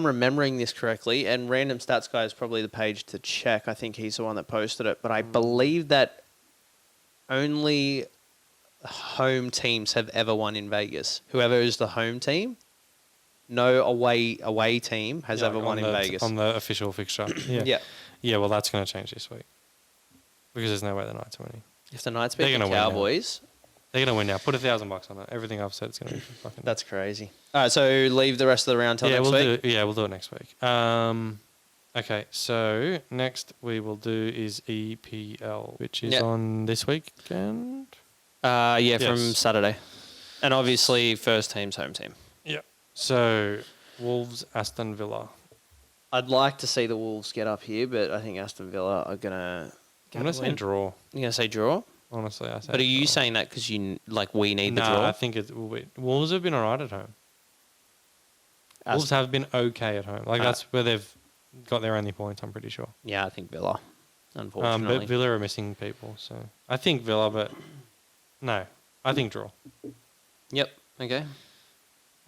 [SPEAKER 2] remembering this correctly, and Random Stats Guy is probably the page to check. I think he's the one that posted it, but I believe that only home teams have ever won in Vegas. Whoever is the home team, no away team has ever won in Vegas.
[SPEAKER 1] On the official fixture. Yeah.
[SPEAKER 2] Yeah.
[SPEAKER 1] Yeah, well, that's going to change this week. Because there's no way the Knights are winning.
[SPEAKER 2] If the Knights
[SPEAKER 1] They're
[SPEAKER 2] beat the
[SPEAKER 1] gonna win now.
[SPEAKER 2] Cowboys,
[SPEAKER 1] They're going to win now. Put $1,000 on it. Everything I've said is going to be fucking...
[SPEAKER 2] that's crazy. All right, so leave the rest of the round till
[SPEAKER 1] yeah,
[SPEAKER 2] next week.
[SPEAKER 1] we'll do it next week. Okay, so next we will do is EPL, which is
[SPEAKER 2] Yep.
[SPEAKER 1] on this weekend.
[SPEAKER 2] Yeah, from
[SPEAKER 1] Yes.
[SPEAKER 2] Saturday. And obviously, first team's home team.
[SPEAKER 1] Yeah. So Wolves, Aston Villa.
[SPEAKER 2] I'd like to see the Wolves get up here, but I think Aston Villa are going to
[SPEAKER 1] I'm going to say draw.
[SPEAKER 2] You're going to say draw?
[SPEAKER 1] Honestly, I say.
[SPEAKER 2] But are you
[SPEAKER 1] draw.
[SPEAKER 2] saying that because we need the
[SPEAKER 1] Nah,
[SPEAKER 2] draw?
[SPEAKER 1] I think it will be. Wolves have been alright at home.
[SPEAKER 2] Ast-
[SPEAKER 1] Wolves have been okay at home. Like that's where they've got their only points. I'm pretty sure.
[SPEAKER 2] Yeah, I think Villa, unfortunately.
[SPEAKER 1] But Villa are missing people, so I think Villa. But no, I think draw.
[SPEAKER 2] Yep. Okay.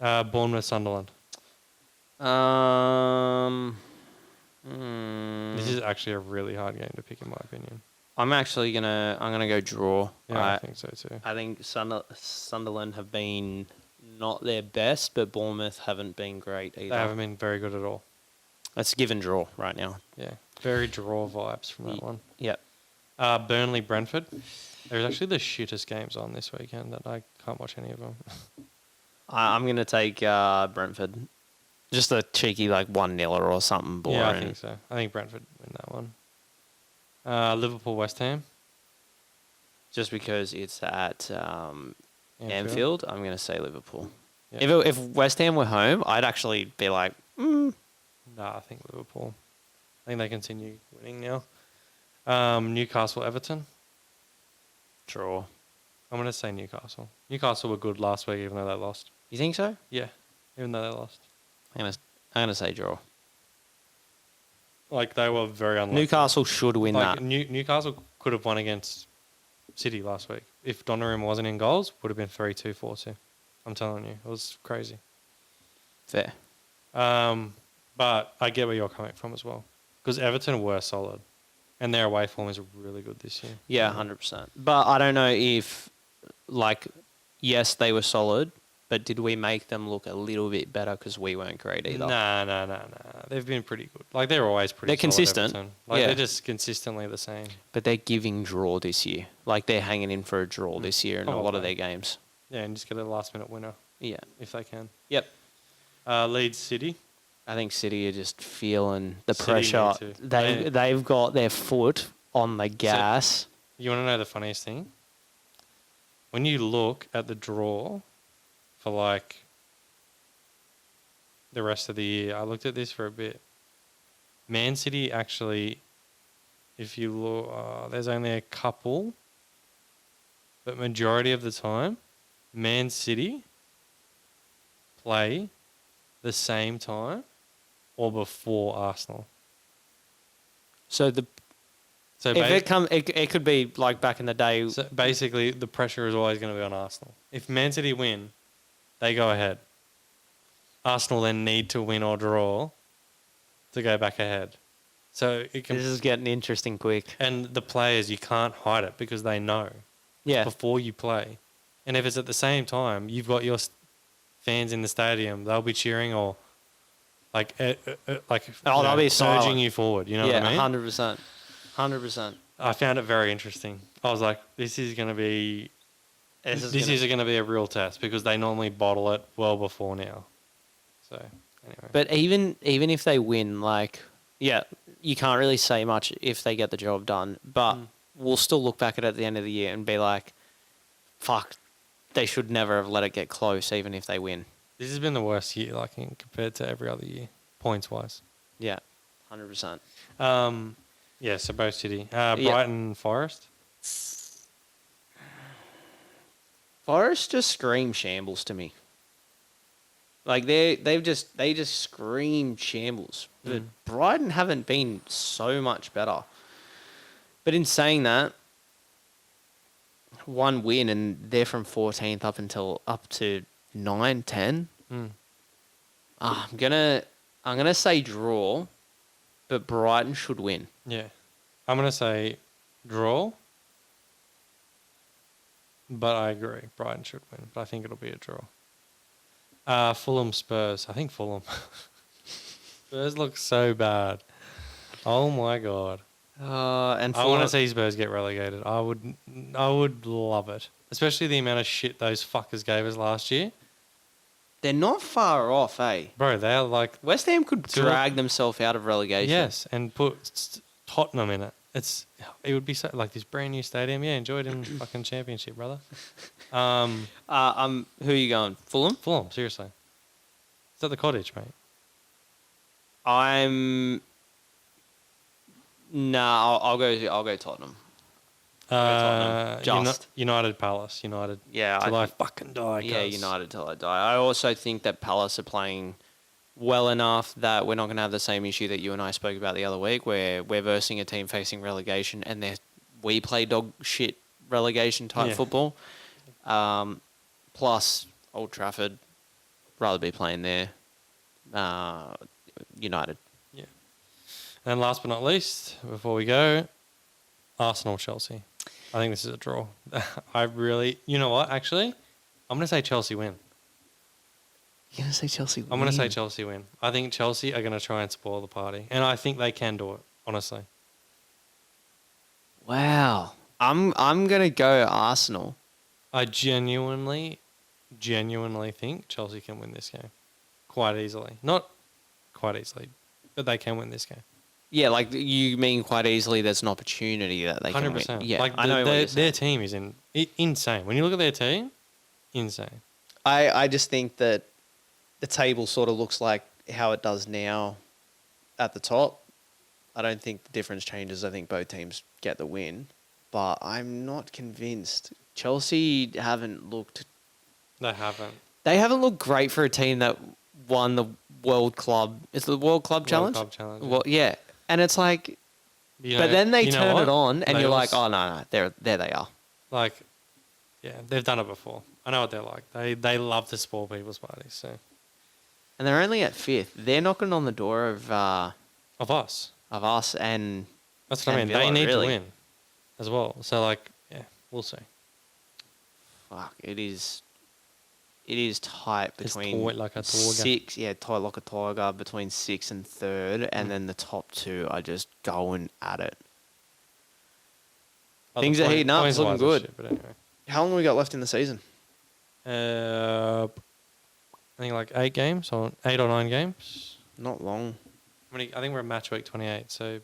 [SPEAKER 1] Bournemouth, Sunderland. This is actually a really hard game to pick, in my opinion.
[SPEAKER 2] I'm gonna go draw.
[SPEAKER 1] Yeah, I think so too.
[SPEAKER 2] I think Sunderland have been not their best, but Bournemouth haven't been great either.
[SPEAKER 1] They haven't been very good at all.
[SPEAKER 2] Let's give and draw right now.
[SPEAKER 1] Yeah, very draw vibes from that one.
[SPEAKER 2] Yep.
[SPEAKER 1] Burnley, Brentford. There's actually the shittest games on this weekend that I can't watch any of them.
[SPEAKER 2] I'm gonna take Brentford. Just a cheeky 1-0 or something boring.
[SPEAKER 1] Yeah, I think so. I think Brentford win that one. Liverpool, West Ham.
[SPEAKER 2] Just because it's at Anfield, I'm going to say Liverpool.
[SPEAKER 1] Yeah.
[SPEAKER 2] If West Ham were home, I'd actually be like,
[SPEAKER 1] Nah, I think Liverpool. I think they continue winning now. Newcastle, Everton.
[SPEAKER 2] draw.
[SPEAKER 1] I'm going to say Newcastle. Newcastle were good last week, even though they lost.
[SPEAKER 2] You think so?
[SPEAKER 1] Yeah, even though they lost.
[SPEAKER 2] I'm gonna say draw.
[SPEAKER 1] Like, they were very unlucky.
[SPEAKER 2] Newcastle should win that.
[SPEAKER 1] Newcastle could have won against City last week. If Donnarumma wasn't in goals, would have been 3-2, 4-2. I'm telling you, it was crazy.
[SPEAKER 2] Fair.
[SPEAKER 1] But I get where you're coming from as well, because Everton were solid, and their away form is really good this year.
[SPEAKER 2] Yeah, 100%. But I don't know if, like, yes, they were solid, but did we make them look a little bit better because we weren't great either?
[SPEAKER 1] Nah. They've been pretty good. Like, they're always pretty
[SPEAKER 2] They're
[SPEAKER 1] solid,
[SPEAKER 2] consistent.
[SPEAKER 1] Everton. Like,
[SPEAKER 2] Yeah.
[SPEAKER 1] they're just consistently the same.
[SPEAKER 2] But they're giving draw this year. Like, they're hanging in for a draw this year in a lot of
[SPEAKER 1] Probably.
[SPEAKER 2] their games.
[SPEAKER 1] Yeah, and just get a last-minute winner
[SPEAKER 2] Yeah.
[SPEAKER 1] if they can.
[SPEAKER 2] Yep.
[SPEAKER 1] Leeds City.
[SPEAKER 2] I think City are just feeling the
[SPEAKER 1] City
[SPEAKER 2] pressure.
[SPEAKER 1] need to.
[SPEAKER 2] They've got their foot on the gas.
[SPEAKER 1] You want to know the funniest thing? When you look at the draw for, like, the rest of the year, I looked at this for a bit. Man City actually, if you look, there's only a couple, but majority of the time, Man City play the same time or before Arsenal.
[SPEAKER 2] So
[SPEAKER 1] So,
[SPEAKER 2] it could be like back in the day.
[SPEAKER 1] so basically, the pressure is always going to be on Arsenal. If Man City win, they go ahead. Arsenal then need to win or draw to go back ahead. So it can.
[SPEAKER 2] This is getting interesting quick.
[SPEAKER 1] And the players, you can't hide it because they know
[SPEAKER 2] Yeah.
[SPEAKER 1] before you play. And if it's at the same time, you've got your fans in the stadium, they'll be cheering or like
[SPEAKER 2] they'll be silent.
[SPEAKER 1] urging you forward. You know what I mean?
[SPEAKER 2] 100%. 100%.
[SPEAKER 1] I found it very interesting. I was like, this is going to be
[SPEAKER 2] This
[SPEAKER 1] is going to be a real test because they normally bottle it well before now. So anyway,
[SPEAKER 2] But even if they win, like, yeah, you can't really say much if they get the job done. But we'll still look back at it at the end of the year and be like, fuck, they should never have let it get close, even if they win.
[SPEAKER 1] this has been the worst year, like compared to every other year, points wise.
[SPEAKER 2] Yeah, 100%.
[SPEAKER 1] Yeah, so both City, Brighton, Forest.
[SPEAKER 2] Forest just scream shambles to me. Like they just scream shambles. But Brighton haven't been so much better. But in saying that, one win and they're from 14th up to 9, 10. I'm gonna say draw, but Brighton should win.
[SPEAKER 1] Yeah, I'm gonna say draw, but I agree Brighton should win. But I think it'll be a draw. Fulham Spurs. I think Fulham. Spurs look so bad. Oh my god.
[SPEAKER 2] And
[SPEAKER 1] I want to see Spurs get relegated. I would love it, especially the amount of shit those fuckers gave us last year.
[SPEAKER 2] they're not far off, eh?
[SPEAKER 1] Bro, they're like
[SPEAKER 2] West Ham could drag themselves out of relegation.
[SPEAKER 1] yes, and put Tottenham in it. It would be so like this brand new stadium. Yeah, enjoy it in fucking championship, brother.
[SPEAKER 2] Who are you going? Fulham?
[SPEAKER 1] Fulham, seriously. It's at the Cottage, mate.
[SPEAKER 2] I'll go Tottenham. Just.
[SPEAKER 1] United Palace. United.
[SPEAKER 2] Yeah,
[SPEAKER 1] Till I fucking die.
[SPEAKER 2] Yeah,
[SPEAKER 1] cuz.
[SPEAKER 2] United till I die. I also think that Palace are playing well enough that we're not going to have the same issue that you and I spoke about the other week, where we're versing a team facing relegation, and we play dog shit relegation type football. Plus Old Trafford, rather be playing there. United.
[SPEAKER 1] Yeah. And last but not least, before we go, Arsenal Chelsea. I think this is a draw. You know what? Actually, I'm going to say Chelsea win.
[SPEAKER 2] You're going to say Chelsea win?
[SPEAKER 1] I'm going to say Chelsea win. I think Chelsea are going to try and spoil the party. And I think they can do it, honestly.
[SPEAKER 2] Wow. I'm going to go Arsenal.
[SPEAKER 1] I genuinely think Chelsea can win this game. Quite easily. Not quite easily, but they can win this game.
[SPEAKER 2] Yeah, like you mean quite easily there's an opportunity that they can win.
[SPEAKER 1] 100%.
[SPEAKER 2] Yeah,
[SPEAKER 1] like
[SPEAKER 2] I know what you're saying.
[SPEAKER 1] their team is insane. When you look at their team, insane.
[SPEAKER 2] I just think that the table sort of looks like how it does now at the top. I don't think the difference changes. I think both teams get the win. But I'm not convinced. Chelsea haven't looked...
[SPEAKER 1] They haven't.
[SPEAKER 2] They haven't looked great for a team that won the World Club... Is it the World Club Challenge?
[SPEAKER 1] World Club Challenge.
[SPEAKER 2] Well, yeah. And it's like... but then they turn it on and you're like, oh, no, there they are.
[SPEAKER 1] Like, yeah, they've done it before. I know what they're like. They love to spoil people's parties. So
[SPEAKER 2] And they're only at 5th. They're knocking on the door
[SPEAKER 1] of us,
[SPEAKER 2] and
[SPEAKER 1] that's what I
[SPEAKER 2] and
[SPEAKER 1] mean. They
[SPEAKER 2] Villa,
[SPEAKER 1] need
[SPEAKER 2] really.
[SPEAKER 1] to win as well. So like, yeah, we'll see.
[SPEAKER 2] Fuck, it is tight
[SPEAKER 1] It's
[SPEAKER 2] between
[SPEAKER 1] tight like a tiger.
[SPEAKER 2] 6, tight like a tiger between 6th and 3rd, and then the top 2 are just going at it. Things are heating up. It's looking good.
[SPEAKER 1] Shit, but anyway,
[SPEAKER 2] How long have we got left in the season?
[SPEAKER 1] I think like 8 games or 8 or 9 games.
[SPEAKER 2] Not long.
[SPEAKER 1] I think we're at match week 28. So I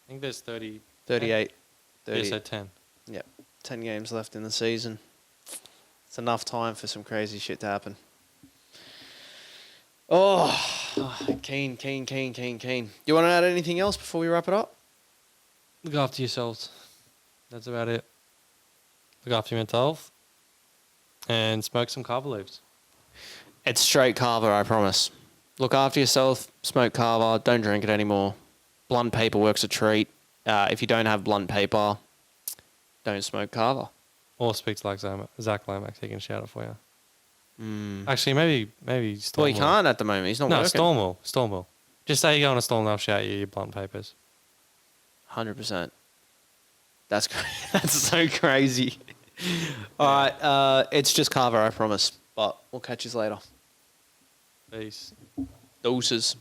[SPEAKER 1] think there's 30.
[SPEAKER 2] 38. 30.
[SPEAKER 1] Yeah, so 10.
[SPEAKER 2] Yep. 10 games left in the season. It's enough time for some crazy shit to happen. Oh, keen. You want to add anything else before we wrap it up?
[SPEAKER 1] Look after yourselves. That's about it. Look after your mental health. And smoke some carver leaves.
[SPEAKER 2] It's straight carver, I promise. Look after yourself, smoke carver, don't drink it anymore. Blunt paper works a treat. If you don't have blunt paper, don't smoke carver.
[SPEAKER 1] Or speak to Zach Lomax. He can shout it for you.
[SPEAKER 2] Mm.
[SPEAKER 1] Actually, maybe Stormwell.
[SPEAKER 2] Well, he can't at the moment. He's not
[SPEAKER 1] No,
[SPEAKER 2] working.
[SPEAKER 1] Stormwell. Just say you go on a storm, they'll shout you your blunt papers.
[SPEAKER 2] 100%. That's that's so crazy. All right, it's just carver, I promise. But we'll catch you later.
[SPEAKER 1] Peace.
[SPEAKER 2] Doses.